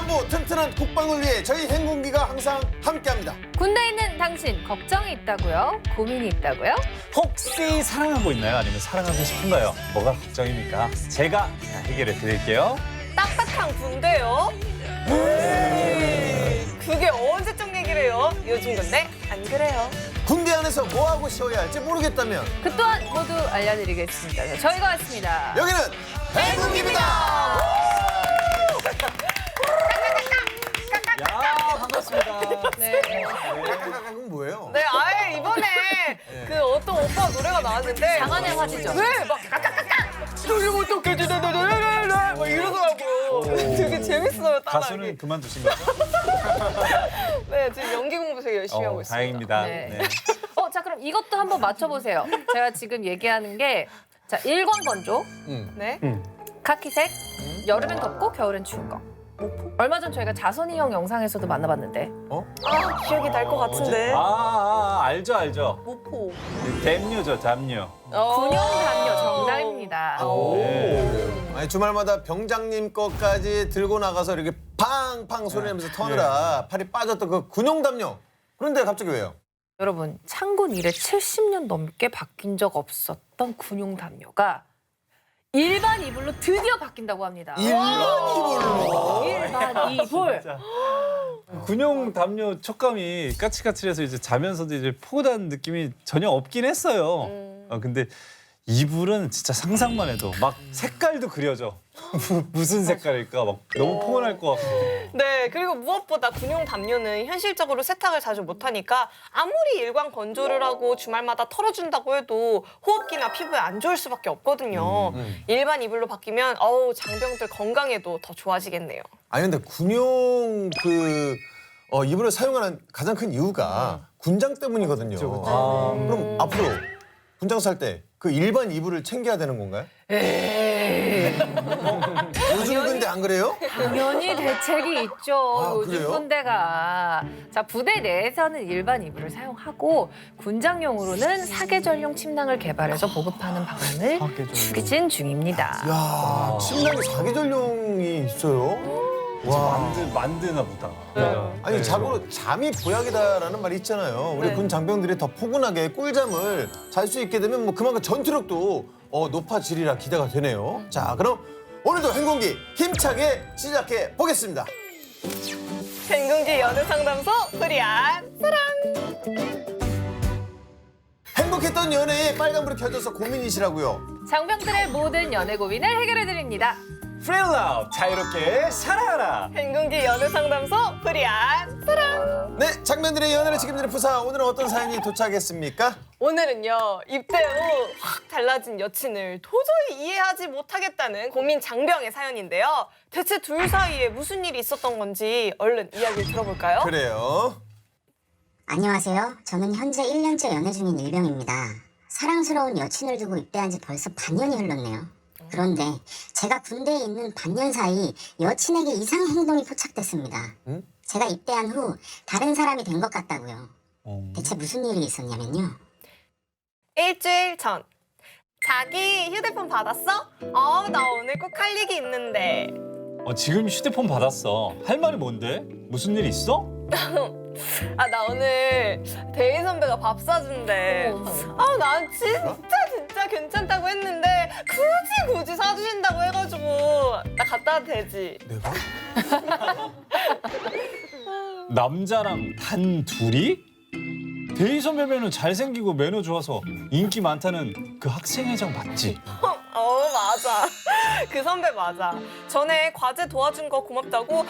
안보 튼튼한 국방을 위해 저희 행군기가 항상 함께합니다. 군대에 있는 당신 걱정이 있다고요? 고민이 있다고요? 혹시 사랑하고 있나요? 아니면 사랑하고 싶은가요? 뭐가 걱정입니까? 제가 해결해 드릴게요. 딱딱한 군대요? 그게 언제적 얘기래요? 요즘 군대 안 그래요. 군대 안에서 뭐 하고 쉬어야 할지 모르겠다면 그 또한 모두 알려드리겠습니다. 저희가 왔습니다. 여기는 행군기입니다. 야, 반갑습니다. 네. 까까까까는 뭐예요? 네, 아예 이번에 그 어떤 오빠 노래가 나왔는데 장안의 화제죠. 네, 막 까까까까 이러면 어떡해 막 이러더라고. 되게 재밌어요, 따라하기. 가수는 그만두신 거죠? 네, 지금 연기 공부 되게 열심히 하고 있습니다. 다행입니다. 네. 네. 자, 그럼 이것도 한번 맞춰보세요. 제가 지금 얘기하는 게 자, 일광건조, 네. 카키색, 여름엔 덥고 겨울엔 추운 거. 얼마 전 저희가 자선이 형 영상에서도 만나봤는데 아, 기억이 날 것 같은데. 알죠, 알죠. 모포. 담요죠, 담요. 군용담요 정답입니다. 네. 아니, 주말마다 병장님 것까지 들고 나가서 이렇게 팡팡 소리 내면서 터느라 팔이 빠졌던 그 군용담요. 그런데 갑자기 왜요? 여러분, 창군 이래 70년 넘게 바뀐 적 없었던 군용담요가 일반 이불로 드디어 바뀐다고 합니다. 일반 이불로. 일반 이불. 군용 담요 촉감이 까칠까칠해서 이제 자면서도 이제 포근한 느낌이 전혀 없긴 했어요. 근데 이불은 진짜 상상만 해도 막 색깔도 그려져. 무슨 색깔일까? 막 너무 포근할 것 같고. 네, 그리고 무엇보다 군용 담요는 현실적으로 세탁을 자주 못하니까 아무리 일광 건조를 하고 주말마다 털어준다고 해도 호흡기나 피부에 안 좋을 수밖에 없거든요. 일반 이불로 바뀌면 장병들 건강에도 더 좋아지겠네요. 아니 근데 군용 이불을 사용하는 가장 큰 이유가 군장 때문이거든요. 그럼 앞으로 군장 살 때 그 일반 이불을 챙겨야 되는 건가요? 요즘 군대 안 그래요? 당연히 대책이 있죠. 요즘 그래요? 군대가. 자, 부대 내에서는 일반 이불을 사용하고 군장용으로는 사계절용 침낭을 개발해서 보급하는 방안을 추진 중입니다. 야, 침낭에 사계절용이 있어요? 와. 만드나 보다. 아니 자고로 잠이 보약이다라는 말이 있잖아요. 우리 네. 군 장병들이 더 포근하게 꿀잠을 잘 수 있게 되면 뭐 그만큼 전투력도 높아지리라 기대가 되네요. 자, 그럼 오늘도 행군기 힘차게 시작해 보겠습니다. 행군기 연애 상담소 프리안 사랑. 행복했던 연애에 빨간불이 켜져서 고민이시라고요. 장병들의 모든 연애 고민을 해결해 드립니다. 프릴라우 자유롭게 살아라. 행군기 연애 상담소 프리안 사랑. 네, 장병들의 연애를 책임지는 부사 오늘은 어떤 사연이 도착했습니까? 오늘은요, 입대 후 확 달라진 여친을 도저히 이해하지 못하겠다는 고민 장병의 사연인데요. 대체 둘 사이에 무슨 일이 있었던 건지 얼른 이야기를 들어볼까요? 그래요. 안녕하세요. 저는 현재 1년째 연애 중인 일병입니다. 사랑스러운 여친을 두고 입대한 지 벌써 반년이 흘렀네요. 그런데 제가 군대에 있는 반년 사이 여친에게 이상 행동이 포착됐습니다. 제가 입대한 후 다른 사람이 된 것 같다고요. 대체 무슨 일이 있었냐면요. 일주일 전. 자기 휴대폰 받았어? 나 오늘 꼭 할 얘기 있는데. 지금 휴대폰 받았어. 할 말이 뭔데? 무슨 일 있어? 나 오늘 대희 선배가 밥 사준대. 난 진짜 괜찮다고 했는데 굳이 사주신다고 해가지고 나 갔다 와도 되지? 내가? 남자랑 단 둘이? 대희 선배면은 잘생기고 매너 좋아서 인기 많다는 그 학생회장 맞지? 맞아. 그 선배 맞아. 전에 과제 도와준 거 고맙다고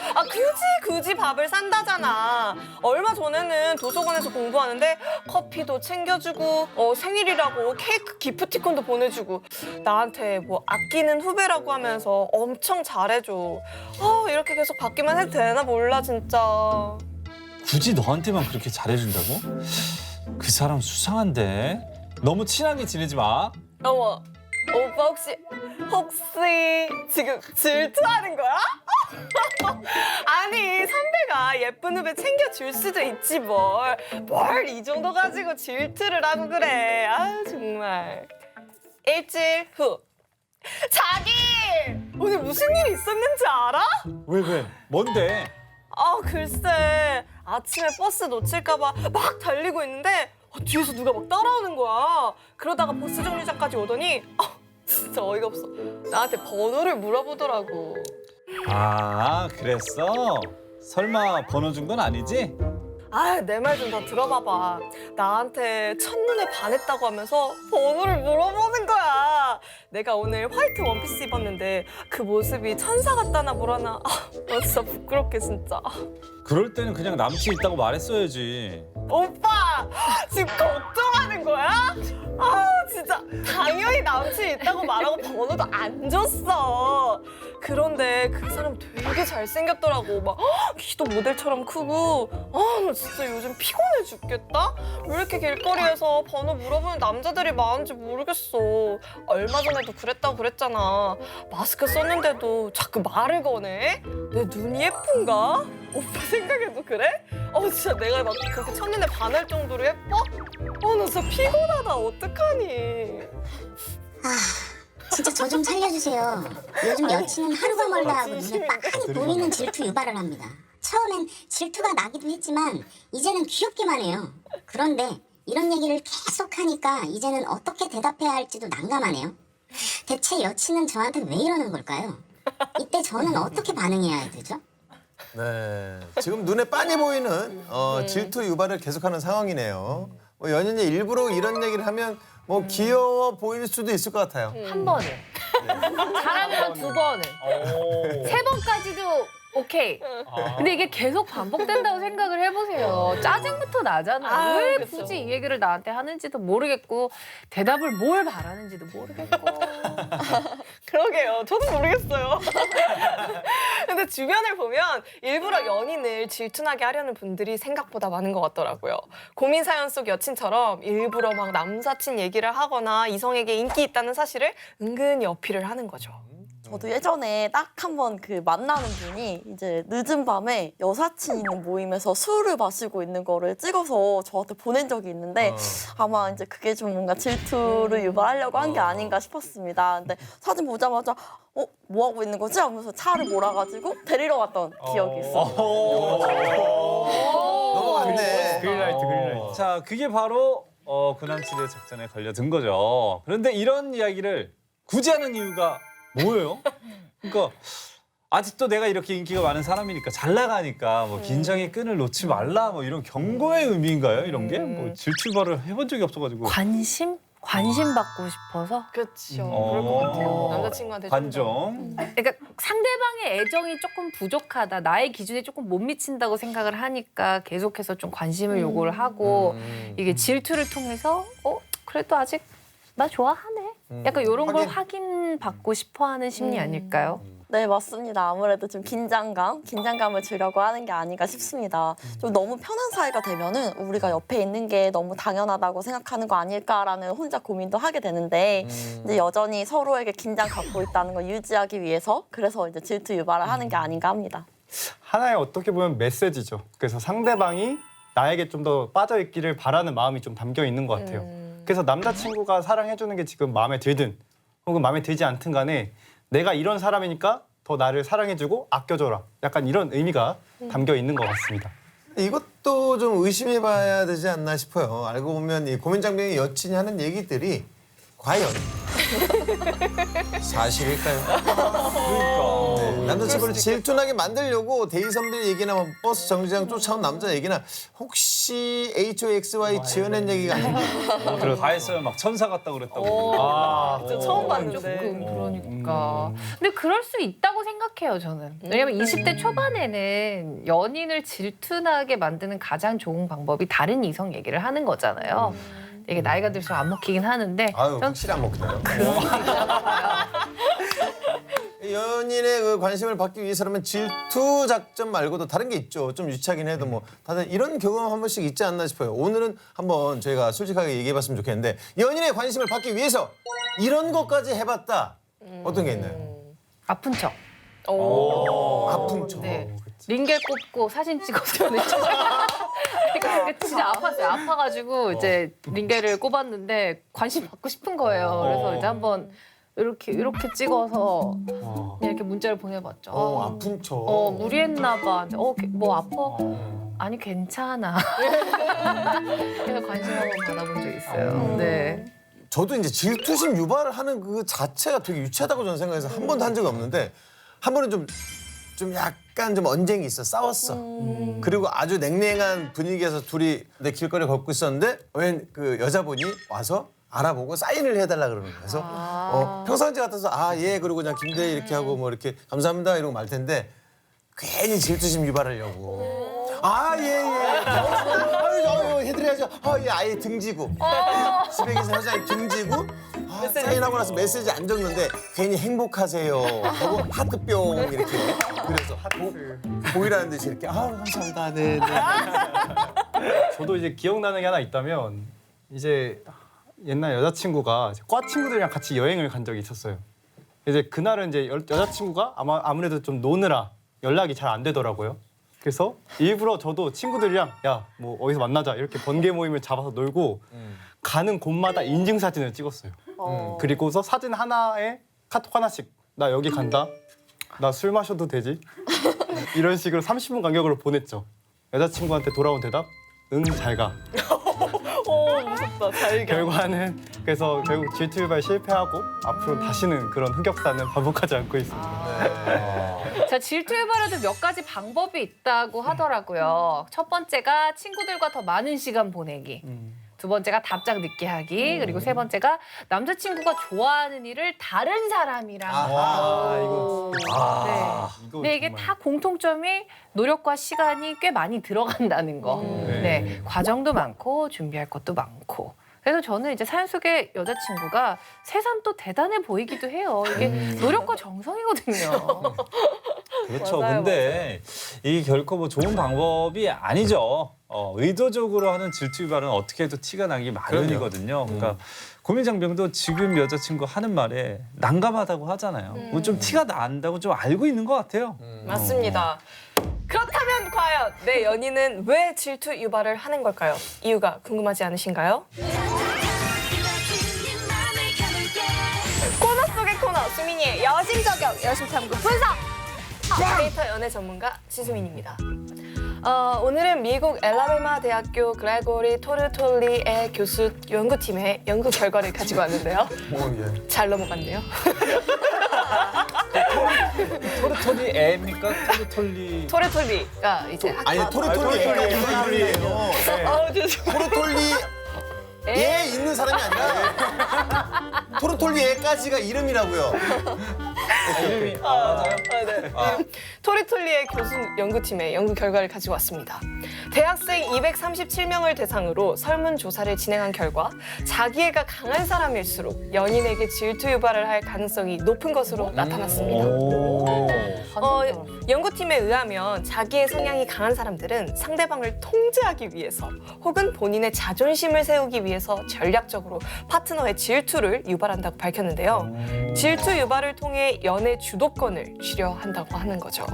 굳이 밥을 산다잖아. 얼마 전에는 도서관에서 공부하는데 커피도 챙겨주고 생일이라고 케이크 기프티콘도 보내주고 나한테 뭐 아끼는 후배라고 하면서 엄청 잘해줘. 이렇게 계속 받기만 해도 되나 몰라 진짜. 굳이 너한테만 그렇게 잘해준다고? 그 사람 수상한데? 너무 친하게 지내지 마. 어머, 오빠 혹시 지금 질투하는 거야? 아니 선배가 예쁜 후배 챙겨줄 수도 있지 뭘 이 정도 가지고 질투를 하고 그래. 정말. 일주일 후. 자기! 오늘 무슨 일이 있었는지 알아? 왜? 뭔데? 아 글쎄 아침에 버스 놓칠까봐 막 달리고 있는데 뒤에서 누가 막 따라오는 거야. 그러다가 버스 정류장까지 오더니 진짜 어이가 없어. 나한테 번호를 물어보더라고. 아, 그랬어? 설마 번호 준 건 아니지? 아, 내 말 좀 다 들어봐봐. 나한테 첫눈에 반했다고 하면서 번호를 물어보는 거야. 내가 오늘 화이트 원피스 입었는데 그 모습이 천사 같다나 뭐라나. 나 진짜 부끄럽게 진짜. 그럴 때는 그냥 남친 있다고 말했어야지. 오빠! 지금 걱정하는 거야? 아, 진짜 당연히 남친 있다고 말하고 번호도 안 줬어. 그런데 그 사람 되게 잘생겼더라고. 막 키도 모델처럼 크고. 나 진짜 요즘 피곤해 죽겠다? 왜 이렇게 길거리에서 번호 물어보는 남자들이 많은지 모르겠어. 얼마 전에도 그랬다고 그랬잖아. 마스크 썼는데도 자꾸 말을 거네? 내 눈이 예쁜가? 오빠 생각해도 그래? 진짜 내가 막 그렇게 첫눈에 반할 정도로 예뻐? 나 진짜 피곤하다. 어떡하니? 진짜 저 좀 살려주세요. 요즘 여친은 하루가 멀다 하고 눈에 빤히 보이는 질투 유발을 합니다. 처음엔 질투가 나기도 했지만 이제는 귀엽기만 해요. 그런데 이런 얘기를 계속 하니까 이제는 어떻게 대답해야 할지도 난감하네요. 대체 여친은 저한테 왜 이러는 걸까요? 이때 저는 어떻게 반응해야 되죠? 네, 지금 눈에 빤히 보이는 질투 유발을 계속하는 상황이네요. 뭐 연인이 일부러 이런 얘기를 하면 뭐 귀여워 보일 수도 있을 것 같아요. 한 번은. 잘하면 두 번은. 세 번까지도 오케이. 근데 이게 계속 반복된다고 생각을 해보세요. 짜증부터 나잖아. 왜 그쵸. 굳이 이 얘기를 나한테 하는지도 모르겠고 대답을 뭘 바라는지도 모르겠고. 그러게요. 저도 모르겠어요. 근데 주변을 보면 일부러 연인을 질투나게 하려는 분들이 생각보다 많은 것 같더라고요. 고민 사연 속 여친처럼 일부러 막 남사친 얘기를 하거나 이성에게 인기 있다는 사실을 은근히 어필을 하는 거죠. 저도 예전에 딱 한 번 그 만나는 분이 이제 늦은 밤에 여사친 있는 모임에서 술을 마시고 있는 거를 찍어서 저한테 보낸 적이 있는데 아마 이제 그게 좀 뭔가 질투를 유발하려고 한 게 아닌가 싶었습니다. 근데 사진 보자마자 뭐 하고 있는 거지? 하면서 차를 몰아가지고 데리러 갔던 기억이 있어요. 넘어갔네. 그린라이트. 자, 그게 바로 그 남친의 작전에 걸려든 거죠. 그런데 이런 이야기를 굳이 하는 이유가 뭐예요? 그러니까 아직도 내가 이렇게 인기가 많은 사람이니까 잘 나가니까 뭐 긴장의 끈을 놓지 말라 뭐 이런 경고의 의미인가요? 이런 게 뭐 질투발을 해본 적이 없어가지고. 관심 받고 싶어서. 그렇죠. 그럴 것 같아요. 남자친구한테 좀 더. 관종. 그러니까 상대방의 애정이 조금 부족하다. 나의 기준에 조금 못 미친다고 생각을 하니까 계속해서 좀 관심을 요구를 하고 이게 질투를 통해서 그래도 아직 나 좋아하네. 약간 이런 걸 확인받고 싶어하는 심리 아닐까요? 네, 맞습니다. 아무래도 좀 긴장감을 주려고 하는 게 아닌가 싶습니다. 좀 너무 편한 사이가 되면은 우리가 옆에 있는 게 너무 당연하다고 생각하는 거 아닐까라는 혼자 고민도 하게 되는데 이제 여전히 서로에게 긴장 갖고 있다는 걸 유지하기 위해서 그래서 이제 질투 유발을 하는 게 아닌가 합니다. 하나의 어떻게 보면 메시지죠. 그래서 상대방이 나에게 좀 더 빠져 있기를 바라는 마음이 좀 담겨 있는 것 같아요. 그래서 남자친구가 사랑해주는 게 지금 마음에 들든 혹은 마음에 들지 않든 간에 내가 이런 사람이니까 더 나를 사랑해주고 아껴줘라. 약간 이런 의미가 담겨 있는 것 같습니다. 이것도 좀 의심해봐야 되지 않나 싶어요. 알고 보면 이 고민장병의 여친이 하는 얘기들이 과연 사실일까요? 네, 남자친구를 질투나게 만들려고 데이 선배 얘기나 뭐 버스 정류장 쫓아온 남자 얘기나 혹시 HOXY 지어낸 얘기가 아닌가? 다 했어요. 막 천사 같다 그랬다고. 진짜 처음 봤는데. 조금 그러니까. 근데 그럴 수 있다고 생각해요, 저는. 왜냐면 20대 초반에는 연인을 질투나게 만드는 가장 좋은 방법이 다른 이성 얘기를 하는 거잖아요. 이게 나이가 들수록 안 먹히긴 하는데. 아유, 전 확실히 안 먹히나요? 연인의 그 관심을 받기 위해서라면 질투 작전 말고도 다른 게 있죠. 좀 유치하긴 해도 뭐 다들 이런 경험 한 번씩 있지 않나 싶어요. 오늘은 한번 저희가 솔직하게 얘기해봤으면 좋겠는데 연인의 관심을 받기 위해서 이런 것까지 해봤다. 어떤 게 있나요? 아픈 척. 아픈 척. 네. 링겔 꼽고 사진 찍어서 보냈죠. 그러니까 진짜 아팠어요. 아파가지고 이제 링겔을 꼽았는데 관심 받고 싶은 거예요. 그래서 이제 한번 이렇게 찍어서 그냥 이렇게 문자를 보내봤죠. 아픈 척. 무리했나 봐. 뭐 아파? 아니 괜찮아. 그래서 관심 한번 받아본 적 있어요. 네. 저도 이제 질투심 유발을 하는 그 자체가 되게 유치하다고 저는 생각해서 한 번도 한 적이 없는데 한 번은 좀 약간 좀 언쟁이 있어 싸웠어. 그리고 아주 냉랭한 분위기에서 둘이 내 길거리 걷고 있었는데 웬 그 여자분이 와서 알아보고 사인을 해달라 그러는 거예요. 그래서 평상시 같아서 예 그리고 그냥 김대희 이렇게 하고 뭐 이렇게 감사합니다 이러고 말 텐데 괜히 질투심 유발하려고. 예. 아유, 해드려야죠. 예, 아예 등지고. 집에 계신 회장님 등지고. 사인하고 나서 메시지 안 적는데 괜히 행복하세요 하고 하트뿅 이렇게. 그래서 보이라는 듯이 이렇게 감사합니다. 네. 저도 이제 기억나는 게 하나 있다면 이제 옛날 여자친구가 이제 과 친구들이랑 같이 여행을 간 적이 있었어요. 이제 그날은 이제 여자친구가 아무래도 좀 노느라 연락이 잘 안 되더라고요. 그래서 일부러 저도 친구들이랑 야 뭐 어디서 만나자 이렇게 번개 모임을 잡아서 놀고 가는 곳마다 인증 사진을 찍었어요. 그리고서 사진 하나에 카톡 하나씩 나 여기 간다. 나 술 마셔도 되지? 이런 식으로 30분 간격으로 보냈죠. 여자친구한테 돌아온 대답 응 잘 가. 무섭다. 잘 결과는 그래서 결국 질투 유발 실패하고 앞으로 다시는 그런 흑역사는 반복하지 않고 있습니다. 자, 질투 유발에도 몇 가지 방법이 있다고 하더라고요. 첫 번째가 친구들과 더 많은 시간 보내기. 두 번째가 답장 늦게 하기. 그리고 세 번째가 남자친구가 좋아하는 일을 다른 사람이랑 이거 네. 근데 이게 다 공통점이 노력과 시간이 꽤 많이 들어간다는 거. 네. 과정도 많고 준비할 것도 많고. 그래서 저는 이제 사연 속의 여자친구가 새삼 또 대단해 보이기도 해요. 이게 노력과 정성이거든요. 그렇죠. 맞아요, 근데 이게 결코 뭐 좋은 방법이 아니죠. 의도적으로 하는 질투 유발은 어떻게 해도 티가 나기 마련이거든요. 그러니까 고민장병도 지금 여자친구 하는 말에 난감하다고 하잖아요. 뭐좀 티가 난다고 좀 알고 있는 것 같아요. 맞습니다. 그렇다면 과연 내 연인은 왜 질투 유발을 하는 걸까요? 이유가 궁금하지 않으신가요? 코너 속의 코너 수민이의 여심 저격 여심 탐구 분석 데이터 연애 전문가 지수민입니다. 오늘은 미국 엘라베마 대학교 그레고리 토르톨리의 교수 연구팀의 연구 결과를 가지고 왔는데요. 잘 넘어갔네요. 토르톨리 애입니까? 토르톨리. 토르톨리가 이제 아니 토르톨리 애예요. 토르톨리 애 있는 사람이 아니라 토르톨리 애까지가 이름이라고요. 이름이 맞아요? 네. 토르톨리의 교수 연구팀의 연구 결과를 가지고 왔습니다. 대학생 237명을 대상으로 설문조사를 진행한 결과 자기애가 강한 사람일수록 연인에게 질투 유발을 할 가능성이 높은 것으로 나타났습니다. 연구팀에 의하면 자기의 성향이 강한 사람들은 상대방을 통제하기 위해서 혹은 본인의 자존심을 세우기 위해서 전략적으로 파트너의 질투를 유발한다고 밝혔는데요. 질투 유발을 통해 연애 주도권을 쥐려 한다고 하는 거죠.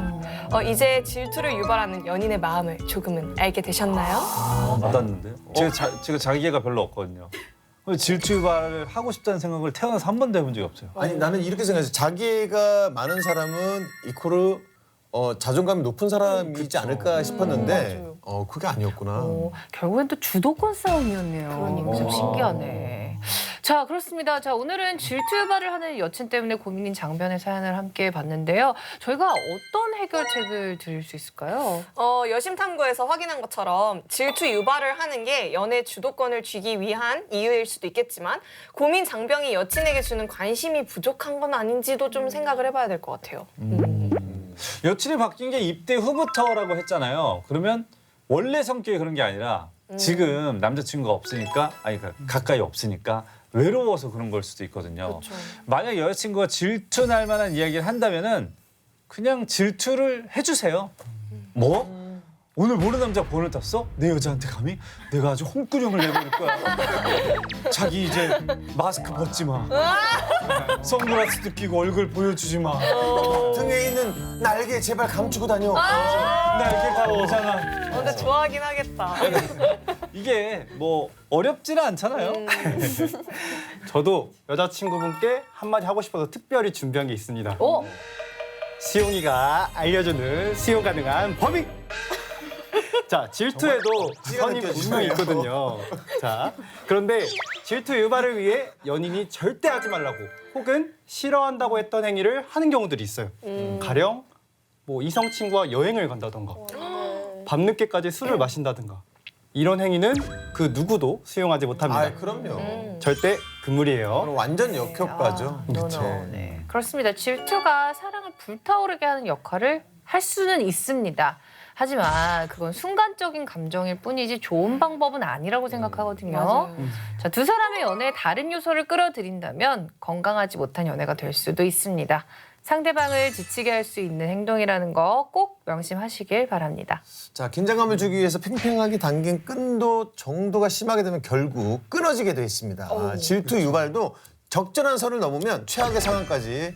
이제 질투를 유발하는 연인의 마음을 조금은 알게 되셨나요? 맞았는데. 제가 자기애가 별로 없거든요. 질투 유발을 하고 싶다는 생각을 태어나서 한 번도 해본 적이 없어요. 아니 나는 이렇게 생각해서 자기애가 많은 사람은 이코르 자존감이 높은 사람이지 않을까 싶었는데 그게 아니었구나. 결국엔 또 주도권 싸움이었네요. 참 신기하네. 자, 그렇습니다. 자, 오늘은 질투 유발을 하는 여친 때문에 고민인 장변의 사연을 함께 봤는데요. 저희가 어떤 해결책을 드릴 수 있을까요? 여심탐구에서 확인한 것처럼 질투 유발을 하는 게 연애 주도권을 쥐기 위한 이유일 수도 있겠지만 고민 장병이 여친에게 주는 관심이 부족한 건 아닌지도 좀 생각을 해봐야 될 것 같아요. 여친이 바뀐 게 입대 후부터라고 했잖아요. 그러면 원래 성격이 그런 게 아니라 지금 남자친구가 없으니까 그러니까 가까이 없으니까 외로워서 그런 걸 수도 있거든요. 그렇죠. 만약 여자친구가 질투 날 만한 이야기를 한다면은 그냥 질투를 해주세요. 뭐? 오늘 모르는 남자 번호 땄어? 내 여자한테 감히? 내가 아주 홍구령을 내버릴 거야. 자기 이제 마스크 벗지 마. 선글라스도 끼고 얼굴 보여주지 마. 등에 있는 날개 제발 감추고 다녀. 날개 다 오잖아. 근데 좋아하긴 하겠다. 이게 뭐 어렵지는 않잖아요. 저도 여자친구분께 한마디 하고 싶어서 특별히 준비한 게 있습니다. 어? 시용이가 알려주는 수용 가능한 범위. 자, 질투에도 찌가 선이 느껴지네요. 분명히 있거든요. 자, 그런데 질투 유발을 위해 연인이 절대 하지 말라고 혹은 싫어한다고 했던 행위를 하는 경우들이 있어요. 가령 뭐 이성 친구와 여행을 간다던가, 밤늦게까지 술을 마신다든가 이런 행위는 그 누구도 수용하지 못합니다. 아, 그럼요. 절대 금물이에요. 그럼 완전 역효과죠. 네. 그렇습니다. 질투가 사랑을 불타오르게 하는 역할을 할 수는 있습니다. 하지만 그건 순간적인 감정일 뿐이지 좋은 방법은 아니라고 생각하거든요. 자, 두 사람의 연애에 다른 요소를 끌어들인다면 건강하지 못한 연애가 될 수도 있습니다. 상대방을 지치게 할 수 있는 행동이라는 거 꼭 명심하시길 바랍니다. 자, 긴장감을 주기 위해서 팽팽하게 당긴 끈도 정도가 심하게 되면 결국 끊어지게 돼 있습니다. 질투 유발도 적절한 선을 넘으면 최악의 상황까지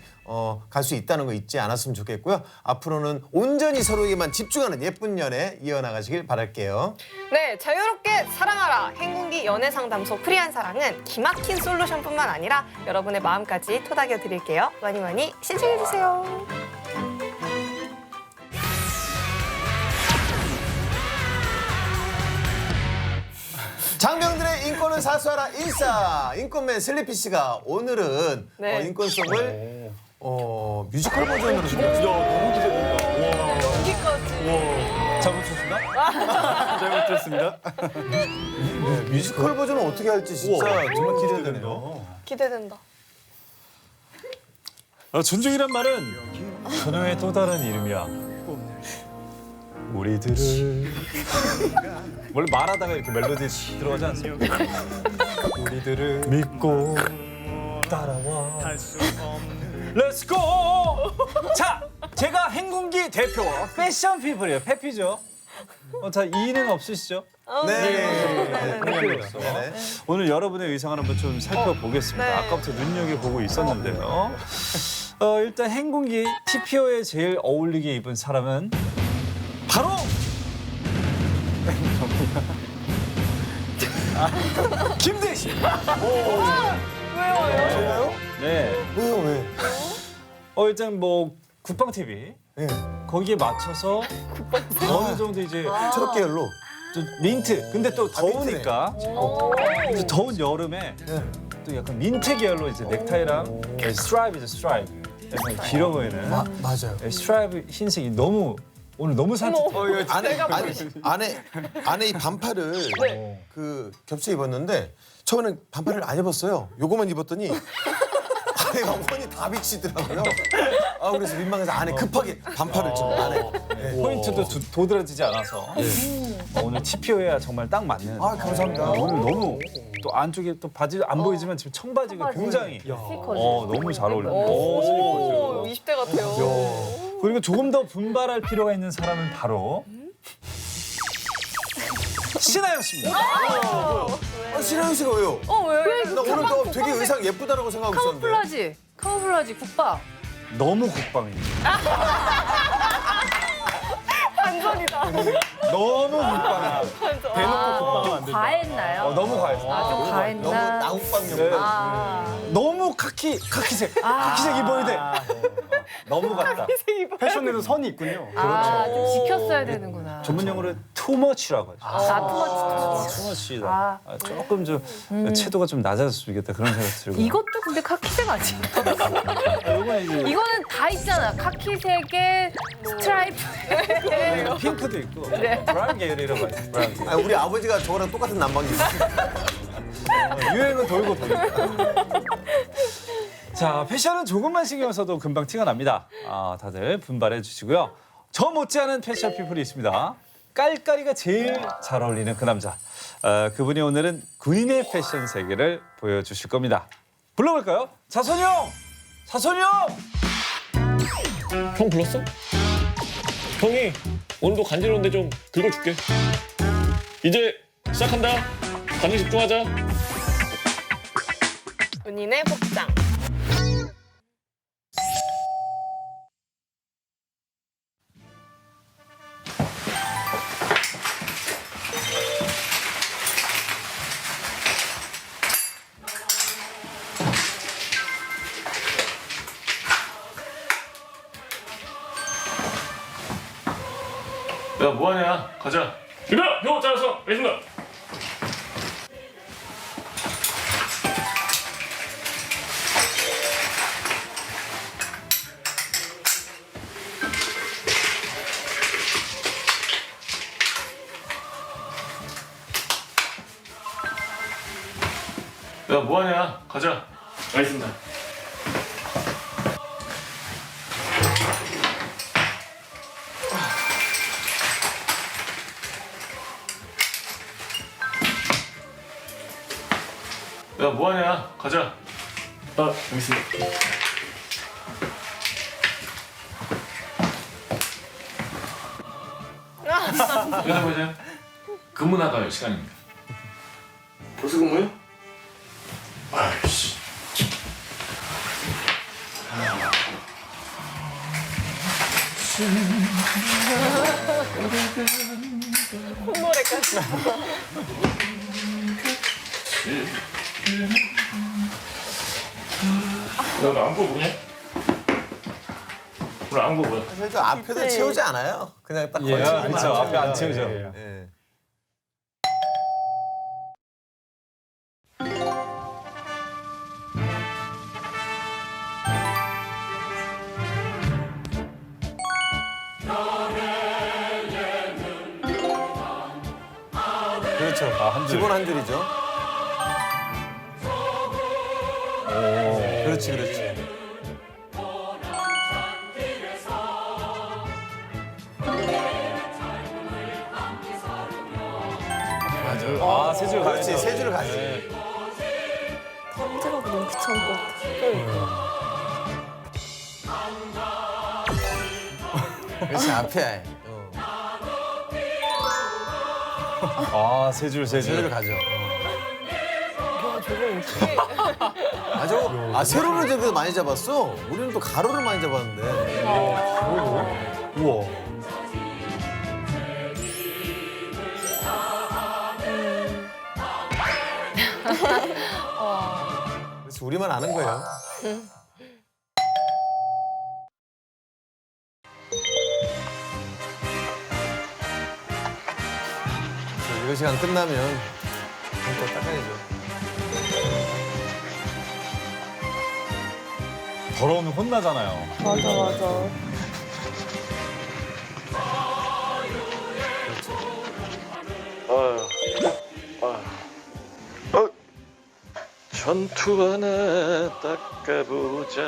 갈 수 있다는 거 잊지 않았으면 좋겠고요. 앞으로는 온전히 서로에게만 집중하는 예쁜 연애 이어나가시길 바랄게요. 네, 자유롭게 사랑하라. 행운기 연애상담소 프리한 사랑은 기막힌 솔루션뿐만 아니라 여러분의 마음까지 토닥여 드릴게요. 많이 많이 신청해주세요. 장병들의 인권을 사수하라 인싸 인권맨 슬리피 씨가 오늘은 네. 인권송을 뮤지컬 버전으로 준비했어요. 여기까지. 잘못 쳤습니다. 잘못 들었습니다. 뮤지컬 버전은 어떻게 할지 진짜 정말 기대되네요. 기대된다. 존중이란 말은 전형의 또 다른 이름이야. 우리들을 원래 말하다가 이렇게 멜로디 들어가지 않습니까? 우리들을 믿고 따라와. 렛츠고! 자, 제가 행군기 대표 패션 피플이에요. 페피죠. 자, 이의는 없으시죠? 네. 네. 오늘 여러분의 의상을 한번 좀 살펴보겠습니다. 네. 아까부터 눈여겨보고 있었는데요. 일단 행군기 TPO에 제일 어울리게 입은 사람은 바로 김대희. 제가요? 네. 왜요 왜? 일단 뭐 국방 TV 네. 거기에 맞춰서 어느 정도 이제 초록 계열로. 좀 민트. 근데 또 민트네. 더우니까 이제 더운 여름에 또 약간 민트 계열로 이제 넥타이랑 스트라이브죠, 스트라이브. 약간 길어 보이는 맞아요. 스트라이브 흰색이 너무 오늘 너무 산뜻해. 안에 이 반팔을 그 겹쳐 입었는데 처음에는 반팔을 안 입었어요. 요거만 입었더니 안에가 원이 다 비치더라고요. 그래서 민망해서 안에 급하게 반팔을 좀 안에. 네. 포인트도 도드라지지 않아서 오늘 TPO야 정말 딱 맞는. 감사합니다. 오늘 너무 또 안쪽에 또 바지 안 보이지만 지금 청바지가 굉장히 너무 잘 어울려요. 슬리퍼죠. 20대 같아요. 그리고 조금 더 분발할 필요가 있는 사람은 바로 신하영 씨입니다. 신하영 씨가 왜요? 왜? 나 오늘 또 되게 의상 예쁘다라고 생각하고 있었는데. 카모플라지 국밥. 너무 국방입니다. 반전이다. 너무 국방이야. 대놓고 국방하면 안 된다. 과했나요? 너무 과했어. 좀 너무 과했나? 나국방용. 네. 너무 카키색 입어야 돼. 너무 같다. 패션에도 선이 있군요. 좀 지켰어야 되는구나. 전문 용어로 투머치라고 하죠. 투머치. 투머치다. 조금 좀 채도가 좀 낮아졌으면 좋겠다 그런 생각 들고. 이것도 근데 카키색 아니야? 이거는 이제 이거는 다 있잖아. 카키색에 스트라이프. 핑크도 있고 브라운 계열이라고 하죠. 브라운 계열. 우리 아버지가 저거랑 똑같은 난방기 있어요. 유행은 돌고 돌고. 자, 패션은 조금만 신경 써도 금방 티가 납니다. 다들 분발해 주시고요. 저 못지않은 패션 피플이 있습니다. 깔깔이가 제일 잘 어울리는 그 남자. 그분이 오늘은 군인의 패션 세계를 보여주실 겁니다. 불러볼까요? 자선영! 자선영! 형 불렀어? 형이 오늘도 간지러운데 좀 긁어줄게. 이제 시작한다. 반응 집중하자. 은인의 복장. 야 뭐하냐? 가자. 이거 형 잘했어. 알겠습니다. 야 뭐하냐? 가자. 알겠습니다. 야 뭐하냐? 가자. 알겠습니다. 일어나보자. 근무 나갈 시간입니다. 벌써 근무요? 아이씨. 콧노래까지. 너 안구 뭐냐? 오늘 안구 뭐야? 사실 저 앞에도 채우지 않아요. 그냥 딱 예, 걸치기만 그렇죠. 하죠. 앞에 안 채우죠. 예. 그렇죠. 한 줄. 기본 한 줄이죠. 그렇지, 그렇지. 맞아. 아, 세 줄 그렇지, 가야죠. 세 줄을 가지. 탐지라고 너무 귀찮은 것 같아. 그렇지, 앞에. 아, 세 줄, 세 세 줄을 줄. 가죠. 아, 세로를 저기서 많이 잡았어? 우리는 또 가로를 많이 잡았는데. 우와. 그래서 우리만 아는 거예요. 이거 시간 끝나면 또 닦아야죠. 더러우면 혼나잖아요. 맞아 맞아. 전투 하나 닦아보자.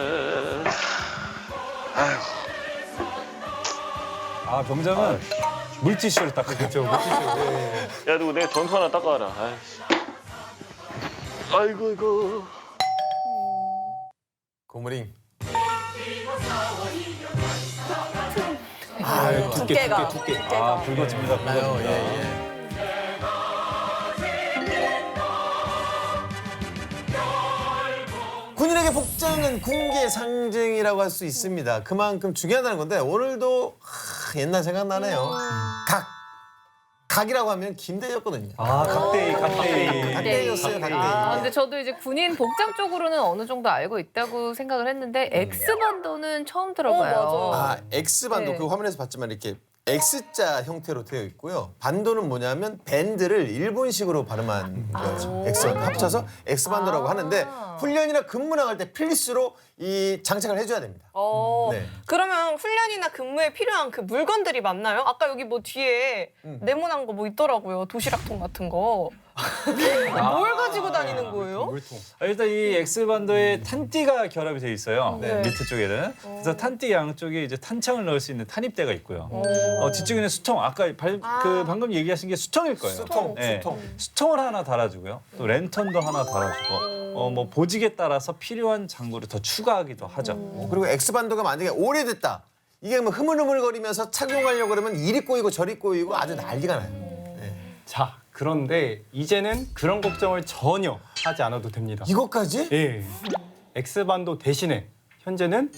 아, 병장은 물티슈를 닦아야죠. 야 누구 내 전투 하나 닦아라. 아이씨. 아이고 이거. 고무링. 두께가. 아, 붉어집니다. 아유, 붉어집니다. 예, 예. 군인에게 복장은 군기의 상징이라고 할 수 있습니다. 그만큼 중요하다는 건데 오늘도 옛날 생각나네요. 각이라고 하면 김대였거든요. 아, 각대이, 각대이. 각대였어요, 각대이. 근데 저도 이제 군인 복장 쪽으로는 어느 정도 알고 있다고 생각을 했는데 X반도는 처음 들어봐요. 아, X반도 네. 그 화면에서 봤지만 이렇게 X자 형태로 되어 있고요. 반도는 뭐냐면 밴드를 일본식으로 발음한 거예요. X반도 합쳐서 X반도라고 하는데 훈련이나 근무 나갈 때 필수로 이 장착을 해줘야 됩니다. 네. 그러면 훈련이나 근무에 필요한 그 물건들이 많나요? 아까 여기 뭐 뒤에 네모난 거 뭐 있더라고요. 도시락통 같은 거. 뭘 가지고 다니는 거예요? 물통. 일단 이 X반도에 탄띠가 결합이 돼 있어요. 네. 밑에 쪽에는. 그래서 탄띠 양쪽에 이제 탄창을 넣을 수 있는 탄입대가 있고요. 뒤쪽에는 수통. 아까 그 방금 얘기하신 게 수통일 거예요. 수통, 네. 수통. 수통을 하나 달아주고요. 또 랜턴도 하나 달아주고 뭐 보직에 따라서 필요한 장구를 더 추가하기도 하죠. 그리고 X반도가 만약에 오래됐다. 이게 뭐 흐물흐물거리면서 착용하려고 그러면 이리 꼬이고 저리 꼬이고 아주 난리가 나요. 네. 자, 그런데 이제는 그런 걱정을 전혀 하지 않아도 됩니다. 이것까지? 예. X반도 대신에 현재는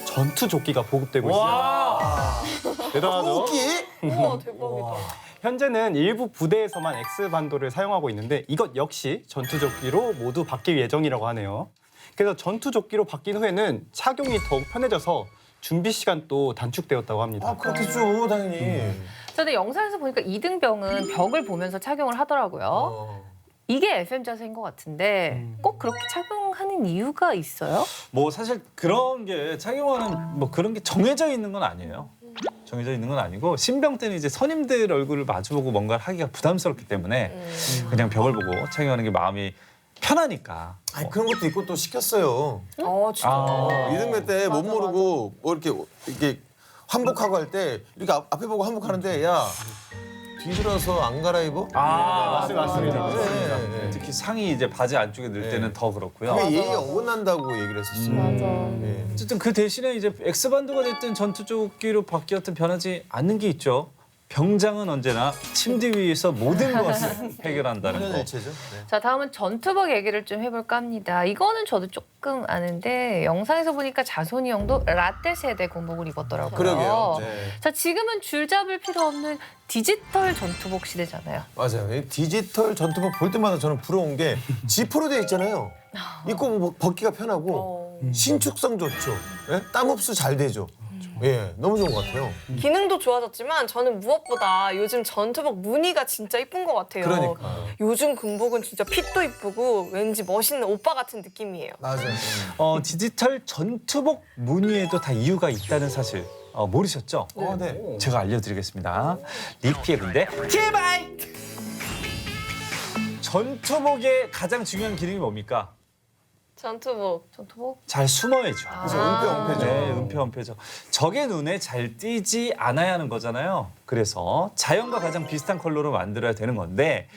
전투 조끼가 보급되고 있습니다. 대단하죠? 토끼? 우와 대박이다. 현재는 일부 부대에서만 X반도를 사용하고 있는데 이것 역시 전투조끼로 모두 바뀔 예정이라고 하네요. 그래서 전투조끼로 바뀐 후에는 착용이 더욱 편해져서 준비 시간도 단축되었다고 합니다. 아, 그렇겠죠, 당연히. 근데 영상에서 보니까 이등병은 벽을 보면서 착용을 하더라고요. 이게 FM 자세인 것 같은데 꼭 그렇게 착용하는 이유가 있어요? 뭐 사실 그런 게 착용하는 뭐 그런 게 정해져 있는 건 아니에요. 정해져 있는 건 아니고 신병 때는 이제 선임들 얼굴을 마주보고 뭔가를 하기가 부담스럽기 때문에 그냥 벽을 보고 착용하는 게 마음이 편하니까. 아니 그런 것도 있고 또 시켰어요. 진짜. 이등병 때 못 모르고 뭐 이렇게 환복하고 할 때 이렇게 앞에 보고 환복하는데 야 뒤돌아서 안 갈아입어? 맞습니다. 네. 특히 상의 이제 바지 안쪽에 넣을 때는 더 그렇고요. 그게 예의에 어긋난다고 얘기를 했었어요. 네. 어쨌든 그 대신에 이제 X반도가 됐든 전투조끼로 바뀌었든 변하지 않는 게 있죠. 병장은 언제나 침대 위에서 모든 것을 해결한다는 거. 일체죠. 네. 자, 다음은 전투복 얘기를 좀 해볼까 합니다. 이거는 저도 조금 아는데 영상에서 보니까 자손이 형도 라떼 세대 군복을 입었더라고요. 그러게요. 네. 자, 지금은 줄 잡을 필요 없는 디지털 전투복 시대잖아요. 맞아요. 이 디지털 전투복 볼 때마다 저는 부러운 게 지퍼로 돼 있잖아요. 입고 뭐 벗기가 편하고 신축성 좋죠. 예? 땀 흡수 잘 되죠. 예, 너무 좋은 것 같아요. 기능도 좋아졌지만 저는 무엇보다 요즘 전투복 무늬가 진짜 이쁜 것 같아요. 그러니까. 요즘 군복은 진짜 핏도 이쁘고 왠지 멋있는 오빠 같은 느낌이에요. 맞아요. 디지털 전투복 무늬에도 다 이유가 있다는 사실 모르셨죠? 네. 제가 알려드리겠습니다. 리피의 군대 제발! 전투복의 가장 중요한 기능이 뭡니까? 전투복. 잘 숨어야죠. 그래서 은폐, 은폐죠. 네, 은폐죠. 적의 눈에 잘 띄지 않아야 하는 거잖아요. 그래서 자연과 가장 비슷한 컬러로 만들어야 되는 건데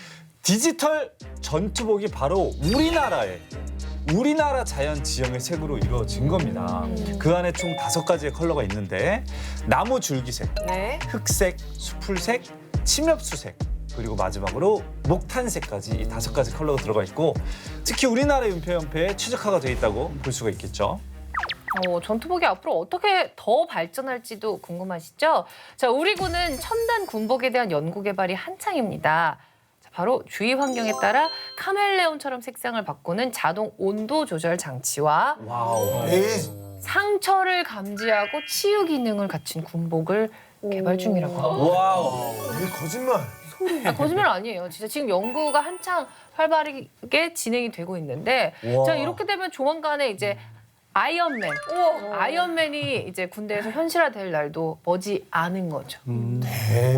디지털 전투복이 바로 우리나라 자연 지형의 색으로 이루어진 겁니다. 그 안에 총 5가지의 컬러가 있는데 나무 줄기색, 네. 흑색, 수풀색, 침엽수색, 그리고 마지막으로 목탄색까지 이 5가지 컬러가 들어가 있고 특히 우리나라의 은폐연폐에 최적화가 돼 있다고 볼 수가 있겠죠. 전투복이 앞으로 어떻게 더 발전할지도 궁금하시죠? 자, 우리 군은 첨단 군복에 대한 연구 개발이 한창입니다. 자, 바로 주위 환경에 따라 카멜레온처럼 색상을 바꾸는 자동 온도 조절 장치와 와우. 에이, 상처를 감지하고 치유 기능을 갖춘 군복을 개발 중이라고 합니다. 와우. 이게 거짓말. 거짓말 아니에요. 진짜 지금 연구가 한창 활발하게 진행이 되고 있는데 와. 자, 이렇게 되면 조만간에 이제 아이언맨이 이제 군대에서 현실화될 날도 머지 않은 거죠.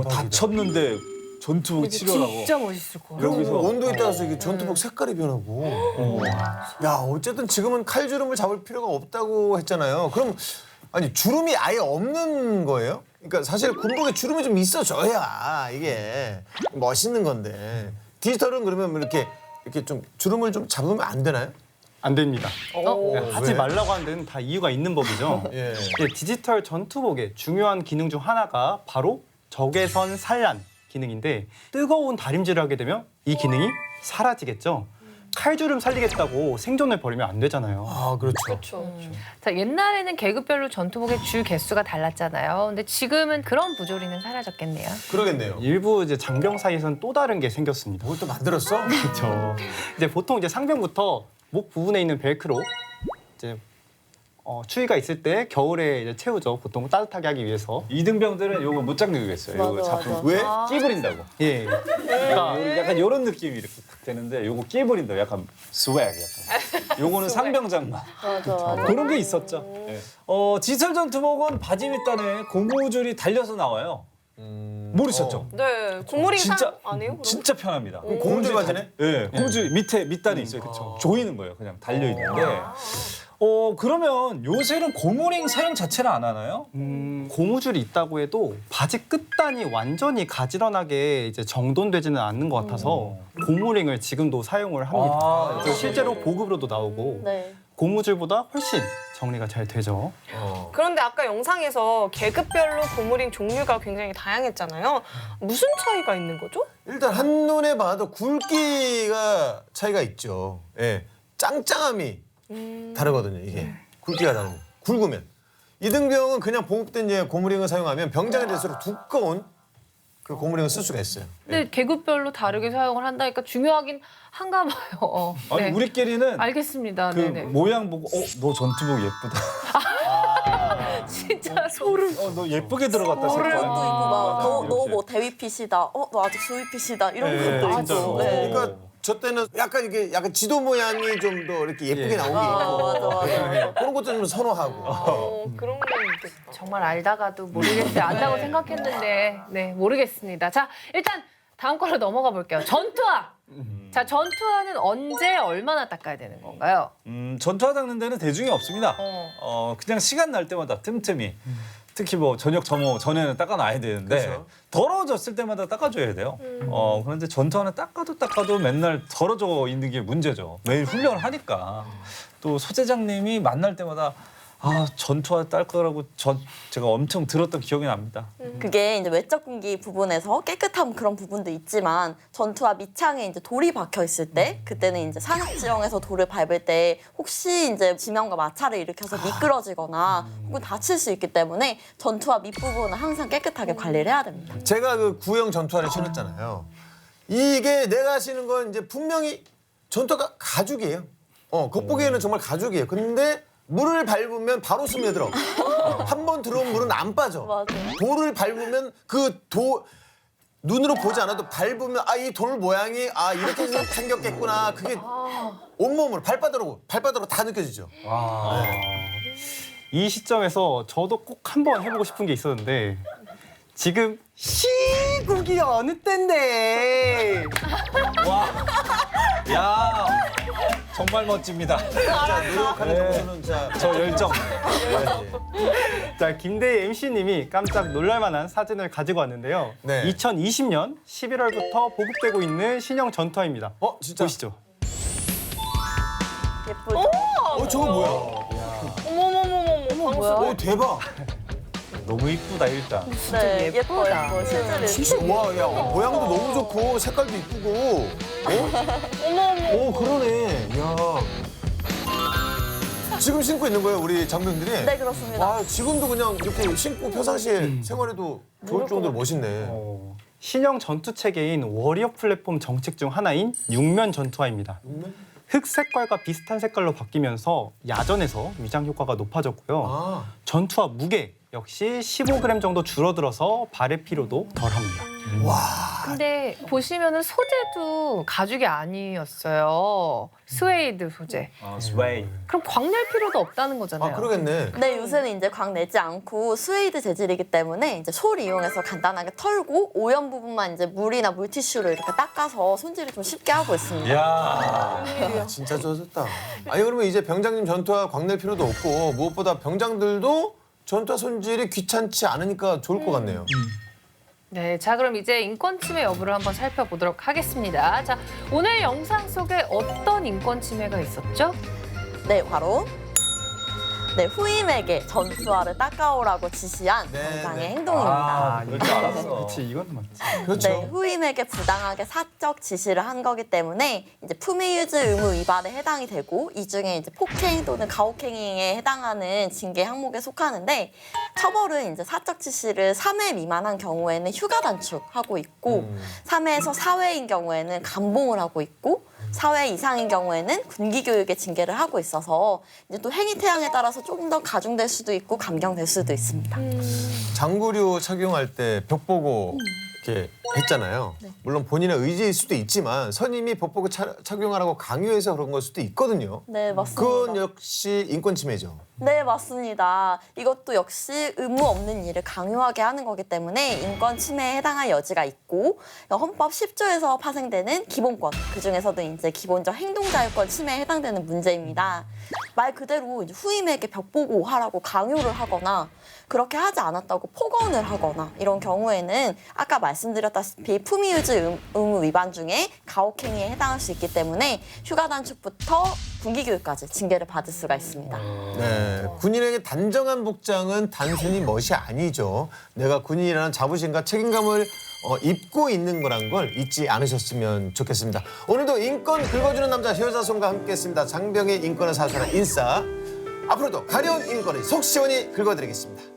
다쳤는데 전투복 치료라고. 진짜 멋있을 거예요. 그리고 여기서. 온도에 따라서 이게 전투복 색깔이 변하고. 야, 어쨌든 지금은 칼주름을 잡을 필요가 없다고 했잖아요. 그럼 아니 주름이 아예 없는 거예요? 그러니까 사실 군복에 주름이 좀 있어줘야 이게 멋있는 건데 디지털은 그러면 이렇게 좀 주름을 좀 잡으면 안 되나요? 안 됩니다. 하지 왜? 말라고 하는 데는 다 이유가 있는 법이죠. 예. 근데 디지털 전투복의 중요한 기능 중 하나가 바로 적외선 산란 기능인데 뜨거운 다림질을 하게 되면 이 기능이 사라지겠죠. 칼주름 살리겠다고 생존을 벌이면 안 되잖아요. 아, 그렇죠. 그렇죠. 자, 옛날에는 계급별로 전투복의 줄 개수가 달랐잖아요. 근데 지금은 그런 부조리는 사라졌겠네요. 그러겠네요. 일부 이제 장병 사이에서는 또 다른 게 생겼습니다. 뭘 또 만들었어? 그렇죠. 이제 보통 이제 상병부터 목 부분에 있는 벨크로 이제 추위가 있을 때 겨울에 이제 채우죠. 보통 따뜻하게 하기 위해서. 이등병들은 요거 못 잠그겠어요. 요거 맞아, 잡으면 맞아. 왜? 끼 부린다고. 예. 약간 요런 느낌이 이렇게 딱 되는데 요거 끼 부린다고. 약간 스웩 약간. 요거는 상병장만. 맞아. 그런 게 있었죠. 예. 디지털 전투복은 바지 밑단에 고무줄이 달려서 나와요. 모르셨죠? 네. 고무링 진짜 상 아니에요? 그럼? 진짜 편합니다. 고무줄 바지네? 예, 고무줄 밑단이 있어요. 조이는 거예요. 그냥 달려 있는데. 그러면 요새는 고무링 사용 자체를 안 하나요? 고무줄이 있다고 해도 바지 끝단이 완전히 가지런하게 이제 정돈되지는 않는 것 같아서 고무링을 지금도 사용을 합니다. 아, 그래서 실제로 보급으로도 나오고 네. 고무줄보다 훨씬 정리가 잘 되죠. 그런데 아까 영상에서 계급별로 고무링 종류가 굉장히 다양했잖아요. 무슨 차이가 있는 거죠? 일단 한눈에 봐도 굵기가 차이가 있죠. 예. 짱짱함이 다르거든요, 이게. 굵기가 다르고. 굵으면. 이등병은 그냥 보급된 이제 고무링을 사용하면 병장이 될수록 두꺼운 그 고무링을 쓸 수가 있어요. 근데 계급별로 다르게 사용을 한다니까 중요하긴 한가 봐요. 아니 네. 우리끼리는 알겠습니다. 그 네네. 모양 보고 너 전투복 예쁘다. 진짜 소름. 너 예쁘게 들어갔다. 그런 색깔. 것도 있고 막 너 이렇게. 뭐 대위핏이다. 너 아직 수위핏이다. 이런 네, 것도 진짜로. 있고. 네. 그러니까 저 때는 약간 이게 약간 지도 모양이 좀 더 이렇게 예쁘게 예. 나온 게 있고 맞아. 그런 것도 좀 선호하고. 그런 건 있겠다. 정말 알다가도 모르겠어요. 안다고 생각했는데 네 모르겠습니다. 자 일단 다음 걸로 넘어가 볼게요. 전투화. 자 전투화는 언제 얼마나 닦아야 되는 건가요? 전투화 닦는 데는 대중이 없습니다. 그냥 시간 날 때마다 틈틈이. 특히 뭐 저녁 점호 전에는 닦아놔야 되는데 그렇죠. 더러워졌을 때마다 닦아줘야 돼요. 그런데 전투화는 닦아도 맨날 더러져 있는 게 문제죠. 매일 훈련을 하니까. 또 소대장님이 만날 때마다 전투화 딸 거라고 제가 엄청 들었던 기억이 납니다. 그게 이제 외적 공기 부분에서 깨끗한 그런 부분도 있지만 전투와 밑창에 이제 돌이 박혀 있을 때 그때는 이제 산악 지형에서 돌을 밟을 때 혹시 이제 지면과 마찰을 일으켜서 미끄러지거나 혹은 다칠 수 있기 때문에 전투와 밑부분은 항상 깨끗하게 관리를 해야 됩니다. 제가 그 구형 전투화를 신었잖아요. 이게 내가 신은 건 이제 분명히 전투가 가죽이에요. 겉보기에는 정말 가죽이에요. 근데 물을 밟으면 바로 스며들어. 한 번 들어온 물은 안 빠져. 맞아요. 돌을 밟으면 눈으로 보지 않아도 밟으면 이 돌 모양이 이렇게 해서 생겼겠구나. 그게 온몸으로 발바닥으로 다 느껴지죠. 이 시점에서 저도 꼭 한번 해보고 싶은 게 있었는데 지금 시국이 어느 때인데 야 정말 멋집니다. 자, 노력하는 정신은 저 열정. 자 김대희 MC님이 깜짝 놀랄만한 사진을 가지고 왔는데요. 네. 2020년 11월부터 보급되고 있는 신형 전투화입니다. 진짜. 보시죠. 예쁘죠? 저거 뭐야? 어머머머머머. 뭐야? 대박. 너무 이쁘다 일단. 네, 예쁘다. 예뻐요. 실제로 와, 야, 모양도 너무 좋고 색깔도 이쁘고. 그러네. 야. 지금 신고 있는 거예요, 우리 장병들이? 네, 그렇습니다. 지금도 그냥 이렇게 신고 평상시에 생활해도 좋을 정도로 멋있네. 신형 전투 체계인 워리어 플랫폼 정책 중 하나인 육면 전투화입니다. 흑 색깔과 비슷한 색깔로 바뀌면서 야전에서 위장 효과가 높아졌고요. 전투화 무게 역시 15g 정도 줄어들어서 발의 피로도 덜합니다. 근데 보시면은 소재도 가죽이 아니었어요. 스웨이드 소재. 스웨이. 그럼 광낼 필요도 없다는 거잖아요. 그러겠네. 네, 요새는 이제 광 내지 않고 스웨이드 재질이기 때문에 이제 솔 이용해서 간단하게 털고 오염 부분만 이제 물이나 물티슈로 이렇게 닦아서 손질을 좀 쉽게 하고 있습니다. 야. 진짜 좋아졌다. 아니, 그러면 이제 병장님 전투화 광낼 필요도 없고 무엇보다 병장들도 전투화 손질이 귀찮지 않으니까 좋을 것 같네요. 네, 자 그럼 이제 인권 침해 여부를 한번 살펴보도록 하겠습니다. 자, 오늘 영상 속에 어떤 인권 침해가 있었죠? 네, 바로 후임에게 전투화를 닦아오라고 지시한 병장의 행동입니다. 이럴 줄 알았어. 그렇지, 이건 맞지. 그렇죠. 네, 후임에게 부당하게 사적 지시를 한 거기 때문에 이제 품위 유지 의무 위반에 해당이 되고 이 중에 이제 폭행 또는 가혹행위에 해당하는 징계 항목에 속하는데 처벌은 이제 사적 지시를 3회 미만한 경우에는 휴가 단축하고 있고 3회에서 4회인 경우에는 감봉을 하고 있고 4회 이상인 경우에는 군기 교육의 징계를 하고 있어서 이제 또 행위 태양에 따라서 조금 더 가중될 수도 있고 감경될 수도 있습니다. 장구류 착용할 때 벽 보고 이렇게 했잖아요. 물론 본인의 의지일 수도 있지만 선임이 벽 보고 착용하라고 강요해서 그런 걸 수도 있거든요. 네, 맞습니다. 그건 역시 인권 침해죠. 네, 맞습니다. 이것도 역시 의무 없는 일을 강요하게 하는 거기 때문에 인권 침해에 해당할 여지가 있고 헌법 10조에서 파생되는 기본권, 그중에서도 이제 기본적 행동자유권 침해에 해당되는 문제입니다. 말 그대로 이제 후임에게 벽 보고 하라고 강요를 하거나 그렇게 하지 않았다고 폭언을 하거나 이런 경우에는 아까 말씀드렸다시피 품위유지 의무 위반 중에 가혹행위에 해당할 수 있기 때문에 휴가 단축부터 군기교육까지 징계를 받을 수가 있습니다. 네, 군인에게 단정한 복장은 단순히 멋이 아니죠. 내가 군인이라는 자부심과 책임감을 입고 있는 거란 걸 잊지 않으셨으면 좋겠습니다. 오늘도 인권 긁어주는 남자 효자손과 함께했습니다. 장병의 인권을 사수하는 인싸. 앞으로도 가려운 인권을 속 시원히 긁어드리겠습니다.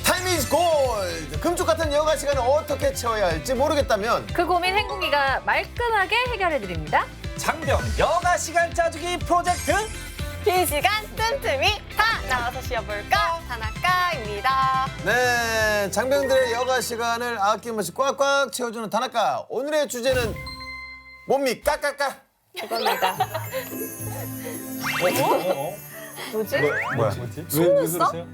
타임 이즈 골드. 금쪽 같은 여가 시간을 어떻게 채워야 할지 모르겠다면 그 고민 행궁이가 말끔하게 해결해드립니다. 장병 여가 시간 짜주기 프로젝트. 긴 시간 틈틈이 다 나와서 쉬어볼까? 다나카입니다. 네, 장병들의 여가 시간을 아낌없이 꽉꽉 채워주는 다나카. 오늘의 주제는 뭡니까? 까까까. 이겁니다. 뭐지? 뭐야? 왜 그러세요?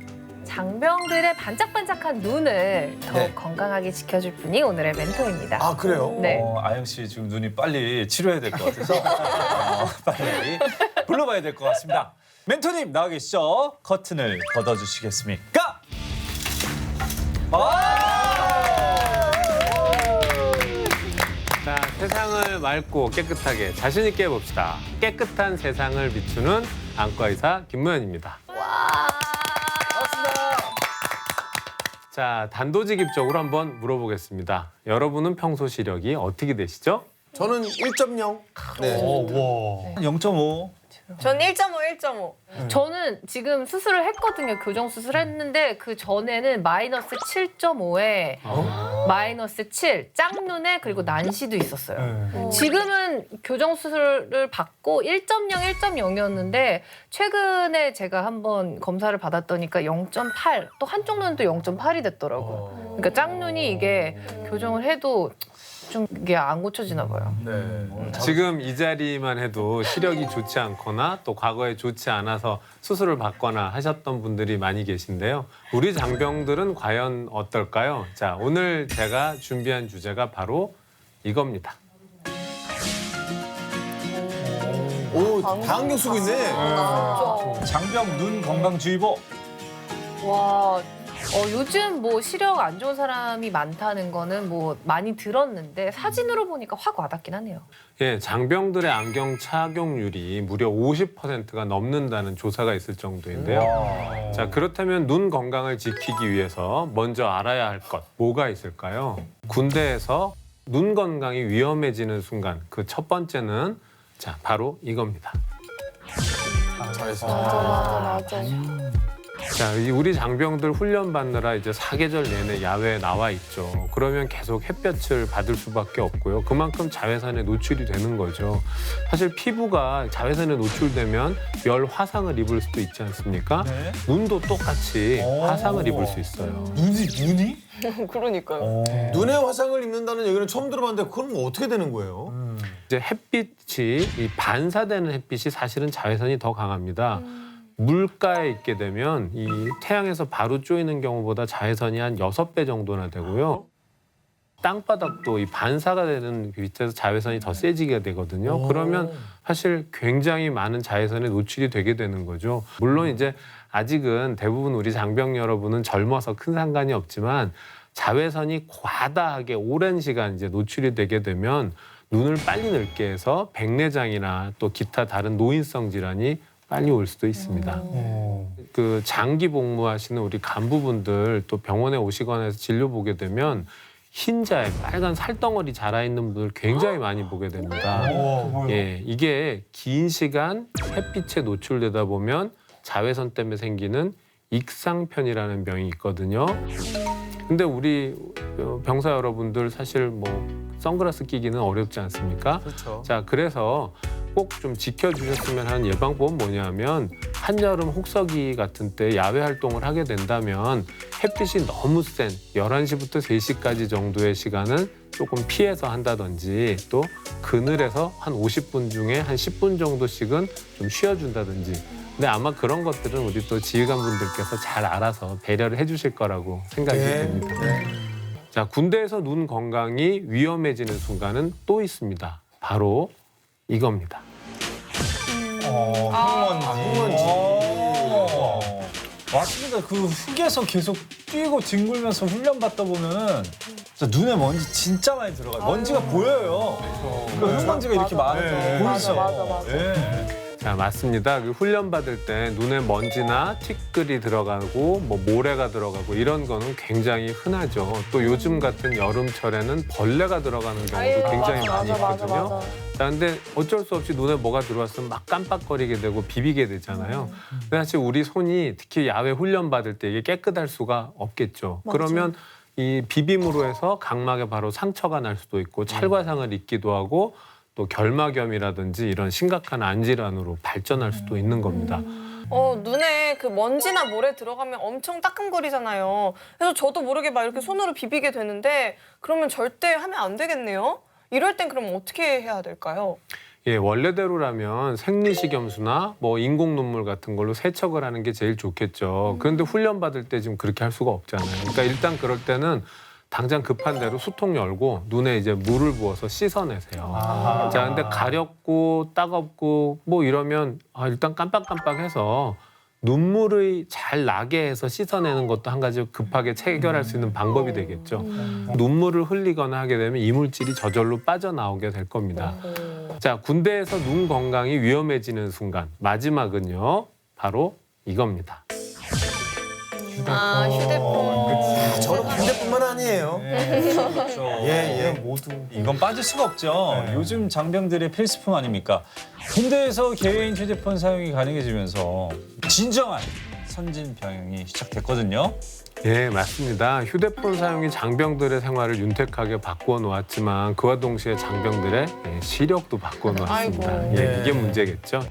장병들의 반짝반짝한 눈을 더 네. 건강하게 지켜줄 분이 오늘의 멘토입니다. 아, 그래요? 네. 아영 씨 지금 눈이 빨리 치료해야 될 것 같아서 빨리 불러봐야 될 것 같습니다. 멘토님 나와 계시죠? 커튼을 걷어주시겠습니까? 자, 세상을 맑고 깨끗하게 자신 있게 해봅시다. 깨끗한 세상을 비추는 안과 의사 김무현입니다. 자, 단도직입적으로 한번 물어보겠습니다. 여러분은 평소 시력이 어떻게 되시죠? 저는 1.0. 네. 0.5. 전 1.5, 1.5. 저는 지금 수술을 했거든요. 교정 수술을 했는데 그 전에는 마이너스 7.5에 마이너스 7, 짝눈에 그리고 난시도 있었어요. 지금은 교정 수술을 받고 1.0, 1.0이었는데 최근에 제가 한번 검사를 받았더니까 0.8, 또 한쪽 눈도 0.8이 됐더라고요. 그러니까 짝눈이 이게 교정을 해도 좀 이게 안 고쳐지나 봐요. 지금 이 자리만 해도 시력이 좋지 않거나 또 과거에 좋지 않아서 수술을 받거나 하셨던 분들이 많이 계신데요. 우리 장병들은 과연 어떨까요? 자, 오늘 제가 준비한 주제가 바로 이겁니다. 오, 다 안경 쓰고 있네. 장병 눈 건강주의보. 와, 요즘 뭐 시력 안 좋은 사람이 많다는 거는 뭐 많이 들었는데 사진으로 보니까 확 와닿긴 하네요. 예, 장병들의 안경 착용률이 무려 50%가 넘는다는 조사가 있을 정도인데요. 자, 그렇다면 눈 건강을 지키기 위해서 먼저 알아야 할 것 뭐가 있을까요? 군대에서 눈 건강이 위험해지는 순간 그 첫 번째는 자, 바로 이겁니다. 자, 우리 장병들 훈련 받느라 이제 사계절 내내 야외에 나와 있죠. 그러면 계속 햇볕을 받을 수밖에 없고요. 그만큼 자외선에 노출이 되는 거죠. 사실 피부가 자외선에 노출되면 열 화상을 입을 수도 있지 않습니까? 네. 눈도 똑같이 화상을 입을 수 있어요. 눈이? 그러니까요. 눈에 화상을 입는다는 얘기는 처음 들어봤는데 그건 뭐 어떻게 되는 거예요? 이제 햇빛이 이 반사되는 햇빛이 사실은 자외선이 더 강합니다. 물가에 있게 되면 이 태양에서 바로 쪼이는 경우보다 자외선이 한 6배 정도나 되고요. 땅바닥도 이 반사가 되는 빛에서 자외선이 더 세지게 되거든요. 그러면 사실 굉장히 많은 자외선에 노출이 되게 되는 거죠. 물론 이제 아직은 대부분 우리 장병 여러분은 젊어서 큰 상관이 없지만 자외선이 과다하게 오랜 시간 이제 노출이 되게 되면 눈을 빨리 늙게 해서 백내장이나 또 기타 다른 노인성 질환이 빨리 올 수도 있습니다. 그 장기 복무하시는 우리 간부분들 또 병원에 오시거나 해서 진료 보게 되면 흰자에 빨간 살덩어리 자라 있는 분들 굉장히 많이 보게 됩니다. 예, 이게 긴 시간 햇빛에 노출되다 보면 자외선 때문에 생기는 익상편이라는 병이 있거든요. 근데 우리 병사 여러분들 사실 뭐 선글라스 끼기는 어렵지 않습니까? 그렇죠. 자, 그래서 꼭 좀 지켜주셨으면 하는 예방법은 뭐냐면 한여름 혹서기 같은 때 야외 활동을 하게 된다면 햇빛이 너무 센 11시부터 3시까지 정도의 시간은 조금 피해서 한다든지 또 그늘에서 한 50분 중에 한 10분 정도씩은 좀 쉬어준다든지 근데 아마 그런 것들은 우리 또 지휘관분들께서 잘 알아서 배려를 해주실 거라고 생각이 됩니다. 자, 군대에서 눈 건강이 위험해지는 순간은 또 있습니다. 바로 이겁니다. 흙먼지. 맞습니다. 그 흙에서 계속 뛰고 뒹굴면서 훈련 받다 보면은 진짜 눈에 먼지 진짜 많이 들어가요. 먼지가 보여요. 그러니까 흙먼지가 이렇게 많아요. 보이죠? 맞아. 예. 자, 맞습니다. 그 훈련 받을 때 눈에 먼지나 티끌이 들어가고 뭐 모래가 들어가고 이런 거는 굉장히 흔하죠. 또 요즘 같은 여름철에는 벌레가 들어가는 경우도 굉장히 많이 있거든요. 자, 근데 어쩔 수 없이 눈에 뭐가 들어왔으면 막 깜빡거리게 되고 비비게 되잖아요. 근데 사실 우리 손이 특히 야외 훈련 받을 때 이게 깨끗할 수가 없겠죠. 그러면 이 비빔으로 해서 각막에 바로 상처가 날 수도 있고 찰과상을 입기도 하고 또 결막염이라든지 이런 심각한 안질환으로 발전할 수도 있는 겁니다. 눈에 그 먼지나 모래 들어가면 엄청 따끔거리잖아요. 그래서 저도 모르게 막 이렇게 손으로 비비게 되는데 그러면 절대 하면 안 되겠네요. 이럴 땐 그럼 어떻게 해야 될까요? 예, 원래대로라면 생리식염수나 뭐 인공 눈물 같은 걸로 세척을 하는 게 제일 좋겠죠. 그런데 훈련 받을 때 지금 그렇게 할 수가 없잖아요. 그러니까 일단 그럴 때는 당장 급한 대로 수통 열고 눈에 이제 물을 부어서 씻어내세요. 자, 근데 가렵고 따갑고 뭐 이러면 일단 깜빡깜빡해서 눈물이 잘 나게 해서 씻어내는 것도 한 가지 급하게 체결할 수 있는 방법이 되겠죠. 눈물을 흘리거나 하게 되면 이물질이 저절로 빠져나오게 될 겁니다. 자, 군대에서 눈 건강이 위험해지는 순간 마지막은요, 바로 이겁니다. 휴대폰. 저는 군대뿐만 아니에요. 그렇죠. 예. 모두 이건 빠질 수가 없죠. 요즘 장병들의 필수품 아닙니까? 군대에서 개인 휴대폰 사용이 가능해지면서 진정한 선진 병행이 시작됐거든요. 예, 맞습니다. 휴대폰 사용이 장병들의 생활을 윤택하게 바꾸어 놓았지만 그와 동시에 장병들의 시력도 바꾸어 놓았습니다. 아이고. 예, 이게 문제겠죠.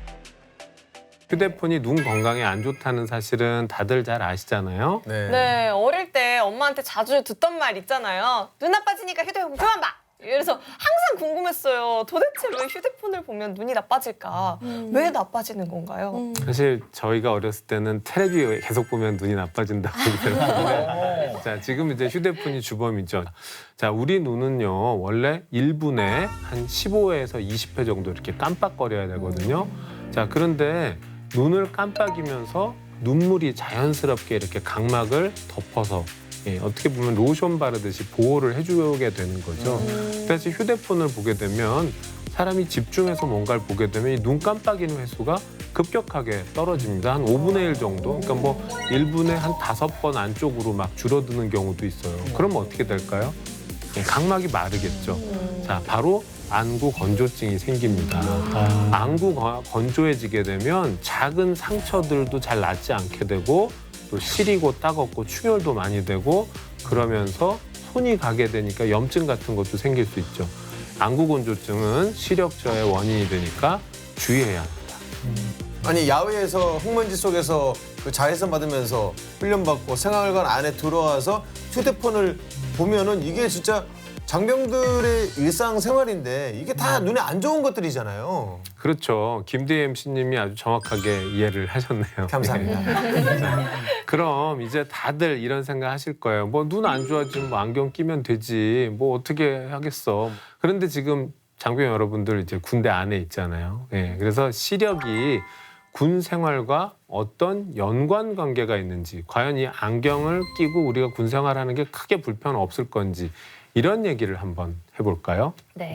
휴대폰이 눈 건강에 안 좋다는 사실은 다들 잘 아시잖아요. 네, 어릴 때 엄마한테 자주 듣던 말 있잖아요. 눈 나빠지니까 휴대폰 그만 봐! 이래서 항상 궁금했어요. 도대체 왜 휴대폰을 보면 눈이 나빠질까? 왜 나빠지는 건가요? 사실 저희가 어렸을 때는 텔레비 계속 보면 눈이 나빠진다고 들었는데 자, 지금 이제 휴대폰이 주범이죠. 자, 우리 눈은요, 원래 1분에 한 15회에서 20회 정도 이렇게 깜빡거려야 되거든요. 자, 그런데 눈을 깜빡이면서 눈물이 자연스럽게 이렇게 각막을 덮어서 어떻게 보면 로션 바르듯이 보호를 해주게 되는 거죠. 그래서 휴대폰을 보게 되면 사람이 집중해서 뭔가를 보게 되면 이 눈 깜빡이는 횟수가 급격하게 떨어집니다. 한 5분의 1 정도. 그러니까 뭐 1분에 한 5번 안쪽으로 막 줄어드는 경우도 있어요. 그럼 어떻게 될까요? 각막이 마르겠죠. 자, 바로 안구 건조증이 생깁니다. 안구 건조해지게 되면 작은 상처들도 잘 낫지 않게 되고 또 시리고 따갑고 충혈도 많이 되고 그러면서 손이 가게 되니까 염증 같은 것도 생길 수 있죠. 안구 건조증은 시력 저하의 원인이 되니까 주의해야 합니다. 아니 야외에서 흙먼지 속에서 그 자외선 받으면서 훈련받고 생활관 안에 들어와서 휴대폰을 보면은 이게 진짜 장병들의 일상생활인데 이게 다 눈에 안 좋은 것들이잖아요. 그렇죠. 김대희 MC님이 아주 정확하게 이해를 하셨네요. 감사합니다. 그럼 이제 다들 이런 생각 하실 거예요. 뭐 눈 안 좋아지면 뭐 안경 끼면 되지. 뭐 어떻게 하겠어. 그런데 지금 장병 여러분들 이제 군대 안에 있잖아요. 그래서 시력이 군 생활과 어떤 연관 관계가 있는지, 과연 이 안경을 끼고 우리가 군 생활하는 게 크게 불편 없을 건지 이런 얘기를 한번 해볼까요? 네.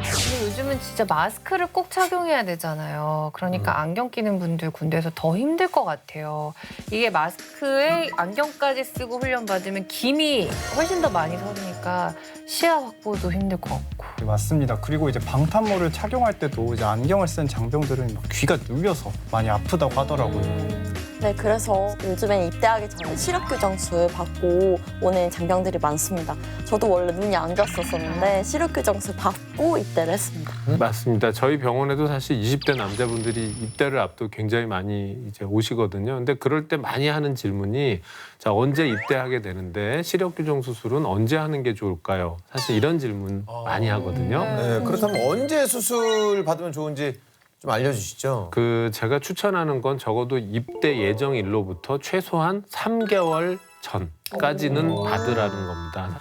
근데 요즘은 진짜 마스크를 꼭 착용해야 되잖아요. 그러니까 안경 끼는 분들 군대에서 더 힘들 것 같아요. 이게 마스크에 안경까지 쓰고 훈련 받으면 김이 훨씬 더 많이 서리니까 시야 확보도 힘들 것 같고. 네, 맞습니다. 그리고 이제 방탄모를 착용할 때도 이제 안경을 쓴 장병들은 막 귀가 눌려서 많이 아프다고 하더라고요. 네, 그래서 요즘에 입대하기 전에 시력 교정술 받고 오는 장병들이 많습니다. 저도 원래 눈이 안 좋았었는데 시력 교정술 받고 입대를 했습니다. 맞습니다. 저희 병원에도 사실 20대 남자분들이 입대를 앞두고 굉장히 많이 이제 오시거든요. 근데 그럴 때 많이 하는 질문이 자, 언제 입대하게 되는데 시력 교정 수술은 언제 하는 게 좋을까요? 사실 이런 질문 많이 하거든요. 네, 그렇다면 언제 수술 받으면 좋은지 좀 알려주시죠. 제가 추천하는 건 적어도 입대 예정일로부터 최소한 3개월 전까지는 받으라는 겁니다.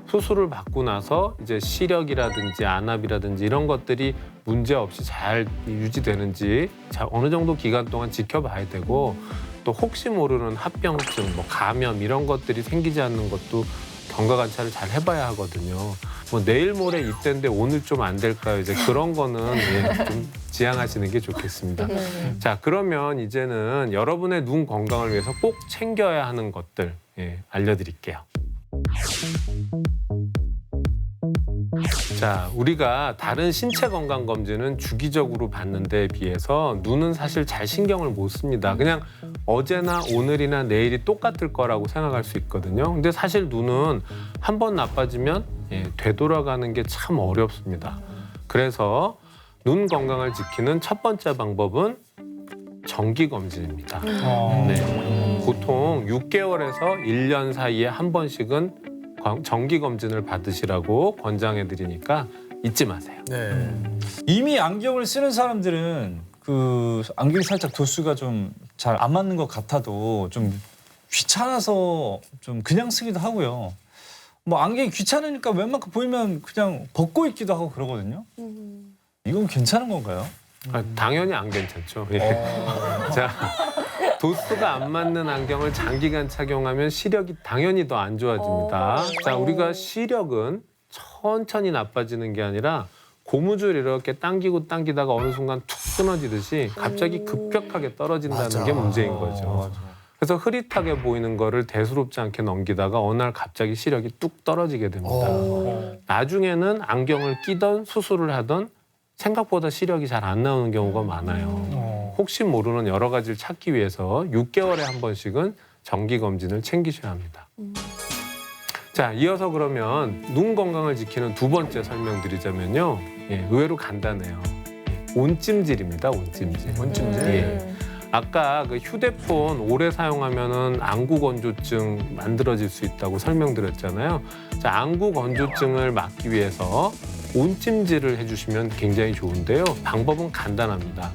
수술을 받고 나서 이제 시력이라든지 안압이라든지 이런 것들이 문제 없이 잘 유지되는지 어느 정도 기간 동안 지켜봐야 되고 또 혹시 모르는 합병증, 뭐 감염 이런 것들이 생기지 않는 것도 경과 관찰을 잘 해봐야 하거든요. 뭐 내일 모레 입대인데 오늘 좀 안 될까요? 이제 그런 거는 좀 지양하시는 게 좋겠습니다. 자, 그러면 이제는 여러분의 눈 건강을 위해서 꼭 챙겨야 하는 것들 알려드릴게요. 자, 우리가 다른 신체 건강 검진은 주기적으로 받는 데에 비해서 눈은 사실 잘 신경을 못 씁니다. 그냥 어제나 오늘이나 내일이 똑같을 거라고 생각할 수 있거든요. 근데 사실 눈은 한 번 나빠지면 되돌아가는 게 참 어렵습니다. 그래서 눈 건강을 지키는 첫 번째 방법은 정기 검진입니다. 네. 보통 6개월에서 1년 사이에 한 번씩은 정기 검진을 받으시라고 권장해 드리니까 잊지 마세요. 네. 이미 안경을 쓰는 사람들은 그 안경이 살짝 도수가 좀 잘 안 맞는 것 같아도 좀 귀찮아서 좀 그냥 쓰기도 하고요. 뭐 안경이 귀찮으니까 웬만큼 보이면 그냥 벗고 있기도 하고 그러거든요. 이건 괜찮은 건가요? 당연히 안 괜찮죠. 예. 자, 도수가 안 맞는 안경을 장기간 착용하면 시력이 당연히 더 안 좋아집니다. 자, 우리가 시력은 천천히 나빠지는 게 아니라 고무줄 이렇게 당기다가 어느 순간 툭 끊어지듯이 갑자기 급격하게 떨어진다는 게 문제인 거죠. 그래서 흐릿하게 보이는 거를 대수롭지 않게 넘기다가 어느 날 갑자기 시력이 뚝 떨어지게 됩니다. 나중에는 안경을 끼던 수술을 하던 생각보다 시력이 잘 안 나오는 경우가 많아요. 혹시 모르는 여러 가지를 찾기 위해서 6개월에 한 번씩은 정기 검진을 챙기셔야 합니다. 자, 이어서 그러면 눈 건강을 지키는 두 번째 설명드리자면요. 의외로 간단해요. 온찜질입니다. 온찜질. 온찜질. 아까 그 휴대폰 오래 사용하면은 안구 건조증 만들어질 수 있다고 설명드렸잖아요. 자, 안구 건조증을 막기 위해서 온찜질을 해주시면 굉장히 좋은데요. 방법은 간단합니다.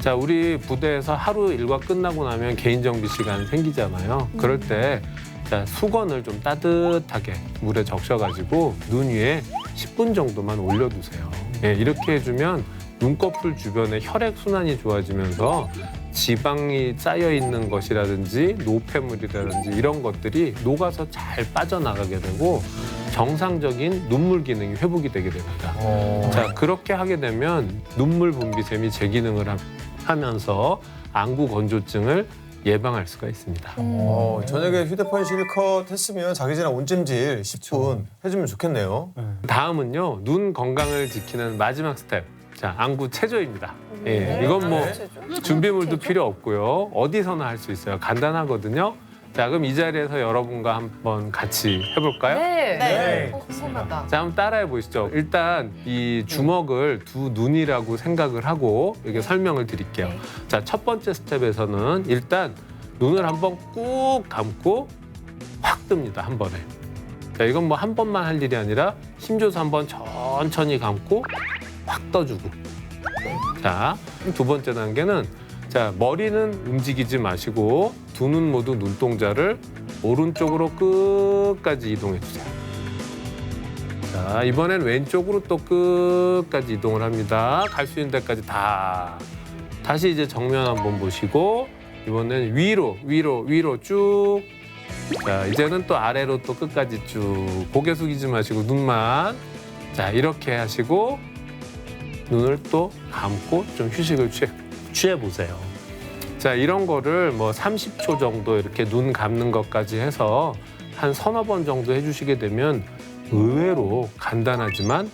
자, 우리 부대에서 하루 일과 끝나고 나면 개인 정비 시간 생기잖아요. 그럴 때 자, 수건을 좀 따뜻하게 물에 적셔가지고 눈 위에 10분 정도만 올려두세요. 이렇게 해주면 눈꺼풀 주변에 혈액 순환이 좋아지면서 지방이 쌓여 있는 것이라든지 노폐물이라든지 이런 것들이 녹아서 잘 빠져나가게 되고 정상적인 눈물 기능이 회복이 되게 됩니다. 자, 그렇게 하게 되면 눈물 분비샘이 재기능을 하면서 안구 건조증을 예방할 수가 있습니다. 저녁에 휴대폰 실컷 했으면 자기 전에 온찜질 10분 해주면 좋겠네요. 다음은요, 눈 건강을 지키는 마지막 스텝. 자, 안구 체조입니다. 이건 뭐 준비물도 필요 없고요. 어디서나 할 수 있어요. 간단하거든요. 자, 그럼 이 자리에서 여러분과 한번 같이 해볼까요? 네. 궁금하다. 자, 한번 따라해 보시죠. 일단 이 주먹을 두 눈이라고 생각을 하고 이렇게 설명을 드릴게요. 자, 첫 번째 스텝에서는 일단 눈을 한번 꾹 감고 확 뜹니다. 한 번에. 자, 이건 뭐 한 번만 할 일이 아니라 힘줘서 한번 천천히 감고 확 떠주고. 자, 두 번째 단계는 자, 머리는 움직이지 마시고 두 눈 모두 눈동자를 오른쪽으로 끝까지 이동해 주세요. 자, 이번엔 왼쪽으로 또 끝까지 이동을 합니다. 갈 수 있는 데까지 다. 다시 이제 정면 한번 보시고 이번엔 위로 쭉. 자, 이제는 또 아래로 또 끝까지 쭉. 고개 숙이지 마시고 눈만. 자, 이렇게 하시고 눈을 또 감고 좀 휴식을 취해 보세요. 자, 이런 거를 뭐 30초 정도 이렇게 눈 감는 것까지 해서 한 서너 번 정도 해주시게 되면 의외로 간단하지만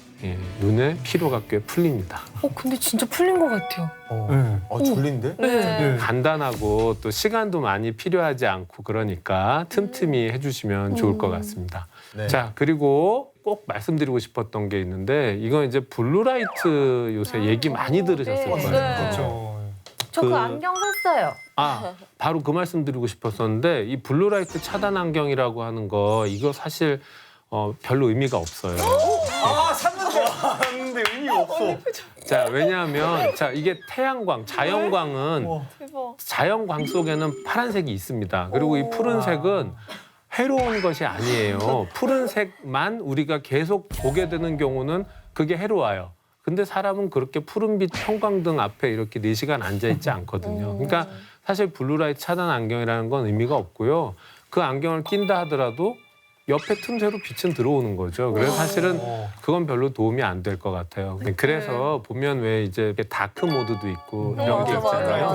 눈의 피로가 꽤 풀립니다. 근데 진짜 풀린 것 같아요. 졸린데? 네. 간단하고 또 시간도 많이 필요하지 않고 그러니까 틈틈이 해주시면 좋을 것 같습니다. 네. 자, 그리고 꼭 말씀드리고 싶었던 게 있는데 이건 이제 블루라이트 요새 얘기 많이 들으셨을 네. 거예요. 네. 그렇죠. 저 그 그- 안경 샀어요. 바로 그 말씀 드리고 싶었었는데 이 블루라이트 차단 안경이라고 하는 거 이거 사실 별로 의미가 없어요. 근데 의미가 없어. 자, 왜냐하면 자, 이게 태양광, 자연광은 대박. 자연광 속에는 파란색이 있습니다. 그리고 이 푸른색은 해로운 것이 아니에요. 푸른색만 우리가 계속 보게 되는 경우는 그게 해로워요. 근데 사람은 그렇게 푸른빛 형광등 앞에 이렇게 4시간 앉아있지 않거든요. 그러니까 사실 블루라이트 차단 안경이라는 건 의미가 없고요. 그 안경을 낀다 하더라도 옆에 틈새로 빛은 들어오는 거죠. 그래서 사실은 그건 별로 도움이 안 될 것 같아요. 그래서 보면 왜 이제 이렇게 다크 모드도 있고 이런 게 있잖아요.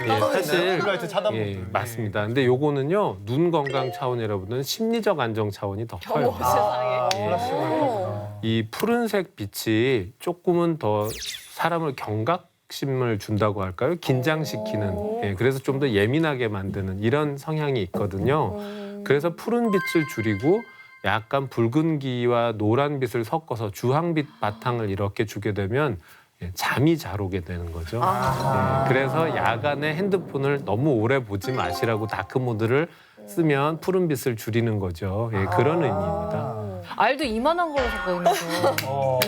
예, 사실 블루라이트 차단 예, 모드. 맞습니다. 근데 요거는요 눈 건강 차원이라보다는 심리적 안정 차원이 더 커요. 이 푸른색 빛이 조금은 더 사람을 경각심을 준다고 할까요? 긴장시키는. 예, 그래서 좀 더 예민하게 만드는 이런 성향이 있거든요. 그래서 푸른 빛을 줄이고 약간 붉은기와 노란빛을 섞어서 주황빛 바탕을 이렇게 주게 되면 잠이 잘 오게 되는 거죠. 그래서 야간에 핸드폰을 너무 오래 보지 마시라고 다크모드를 쓰면 푸른 빛을 줄이는 거죠. 그런 의미입니다. 알도 이만한 걸로 섞어있는거.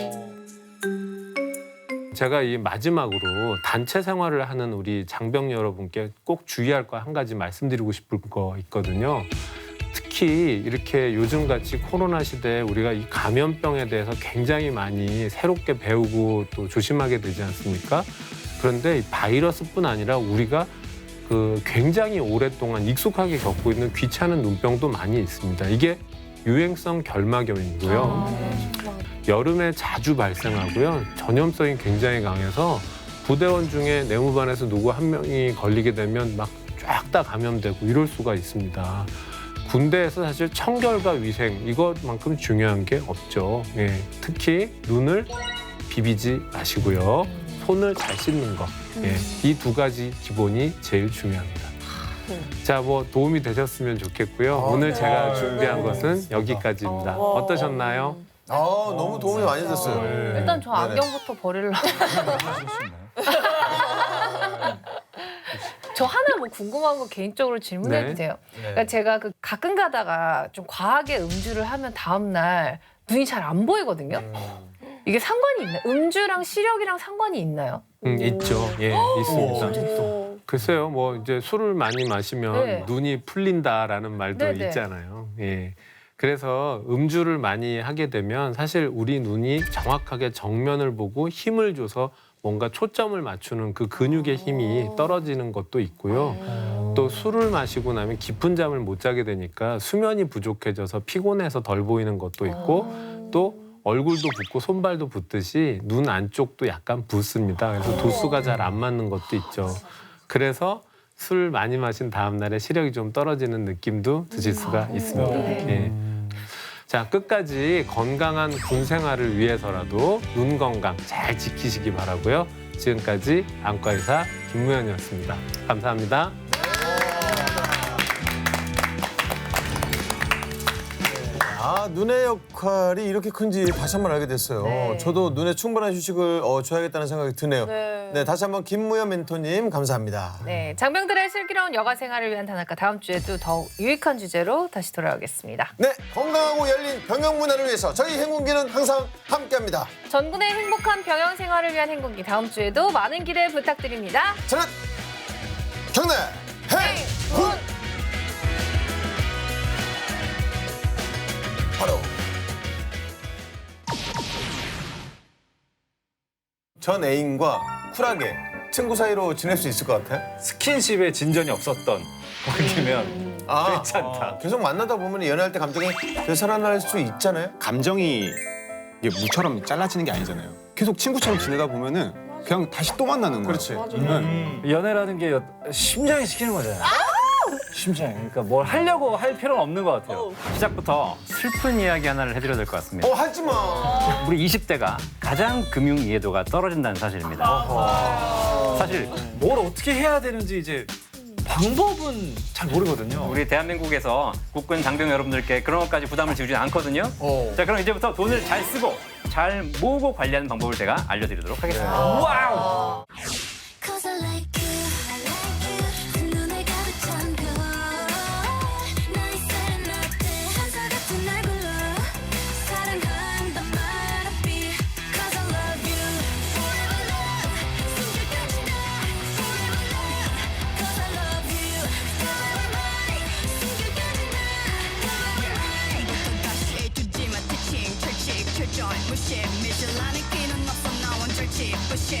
제가 이 마지막으로 단체 생활을 하는 우리 장병 여러분께 꼭 주의할 거 한 가지 말씀드리고 싶을 거 있거든요. 특히 이렇게 요즘같이 코로나 시대에 우리가 이 감염병에 대해서 굉장히 많이 새롭게 배우고 또 조심하게 되지 않습니까? 그런데 이 바이러스뿐 아니라 우리가 굉장히 오랫동안 익숙하게 겪고 있는 귀찮은 눈병도 많이 있습니다. 이게 유행성 결막염이고요. 여름에 자주 발생하고요. 전염성이 굉장히 강해서 부대원 중에 내무반에서 누구 한 명이 걸리게 되면 막 쫙 다 감염되고 이럴 수가 있습니다. 군대에서 사실 청결과 위생 이것만큼 중요한 게 없죠. 특히 눈을 비비지 마시고요. 손을 잘 씻는 것. 이 두 가지 기본이 제일 중요합니다. 자, 뭐 도움이 되셨으면 좋겠고요. 오늘 제가 준비한 것은 여기까지입니다. 어떠셨나요? 너무 도움이 많이 됐어요. 일단 저 안경부터 버리려고. 저 하나 뭐 궁금한 거 개인적으로 질문해도 네. 돼요? 그러니까 제가 가끔 가다가 좀 과하게 음주를 하면 다음날 눈이 잘 안 보이거든요. 이게 상관이 있나요? 음주랑 시력이랑 상관이 있나요? 있죠. 있습니다. 글쎄요, 뭐 이제 술을 많이 마시면 네. 눈이 풀린다라는 말도 네네. 있잖아요. 그래서 음주를 많이 하게 되면 사실 우리 눈이 정확하게 정면을 보고 힘을 줘서 뭔가 초점을 맞추는 그 근육의 힘이 떨어지는 것도 있고요. 또 술을 마시고 나면 깊은 잠을 못 자게 되니까 수면이 부족해져서 피곤해서 덜 보이는 것도 있고 또 얼굴도 붓고 손발도 붓듯이 눈 안쪽도 약간 붓습니다. 그래서 도수가 잘 안 맞는 것도 있죠. 그래서 술 많이 마신 다음 날에 시력이 좀 떨어지는 느낌도 드실 수가 있습니다. 자, 끝까지 건강한 군 생활을 위해서라도 눈 건강 잘 지키시기 바라고요. 지금까지 안과의사 김무현이었습니다. 감사합니다. 눈의 역할이 이렇게 큰지 다시 한번 알게 됐어요. 네. 저도 눈에 충분한 휴식을 줘야겠다는 생각이 드네요. 네. 다시 한번 김무현 멘토님 감사합니다. 네, 장병들의 슬기로운 여가 생활을 위한 단학과 다음 주에도 더욱 유익한 주제로 다시 돌아오겠습니다. 네, 건강하고 열린 병영 문화를 위해서 저희 행운기는 항상 함께합니다. 전군의 행복한 병영 생활을 위한 행군기 다음 주에도 많은 기대 부탁드립니다. 저는 경례 행군 바로 전 애인과 쿨하게 친구 사이로 지낼 수 있을 것 같아요. 스킨십에 진전이 없었던 관계면 괜찮다. 계속 만나다 보면 연애할 때 감정이 되살아날 수 있잖아요. 감정이 이게 무처럼 잘라지는 게 아니잖아요. 계속 친구처럼 지내다 보면은 그냥 다시 또 만나는 거예요. 그렇지. 연애라는 게 심장이 시키는 거잖아요. 심장이. 그러니까 뭘 하려고 할 필요는 없는 것 같아요. 시작부터 슬픈 이야기 하나를 해드려야 될 것 같습니다. 하지 마. 우리 20대가 가장 금융 이해도가 떨어진다는 사실입니다. 사실 뭘 어떻게 해야 되는지 이제 방법은 잘 모르거든요. 우리 대한민국에서 국군 장병 여러분들께 그런 것까지 부담을 지우지 않거든요. 자, 그럼 이제부터 돈을 잘 쓰고 잘 모으고 관리하는 방법을 제가 알려드리도록 하겠습니다. 와우! 무심 미질라는 끼는 없어 나원 절치 부심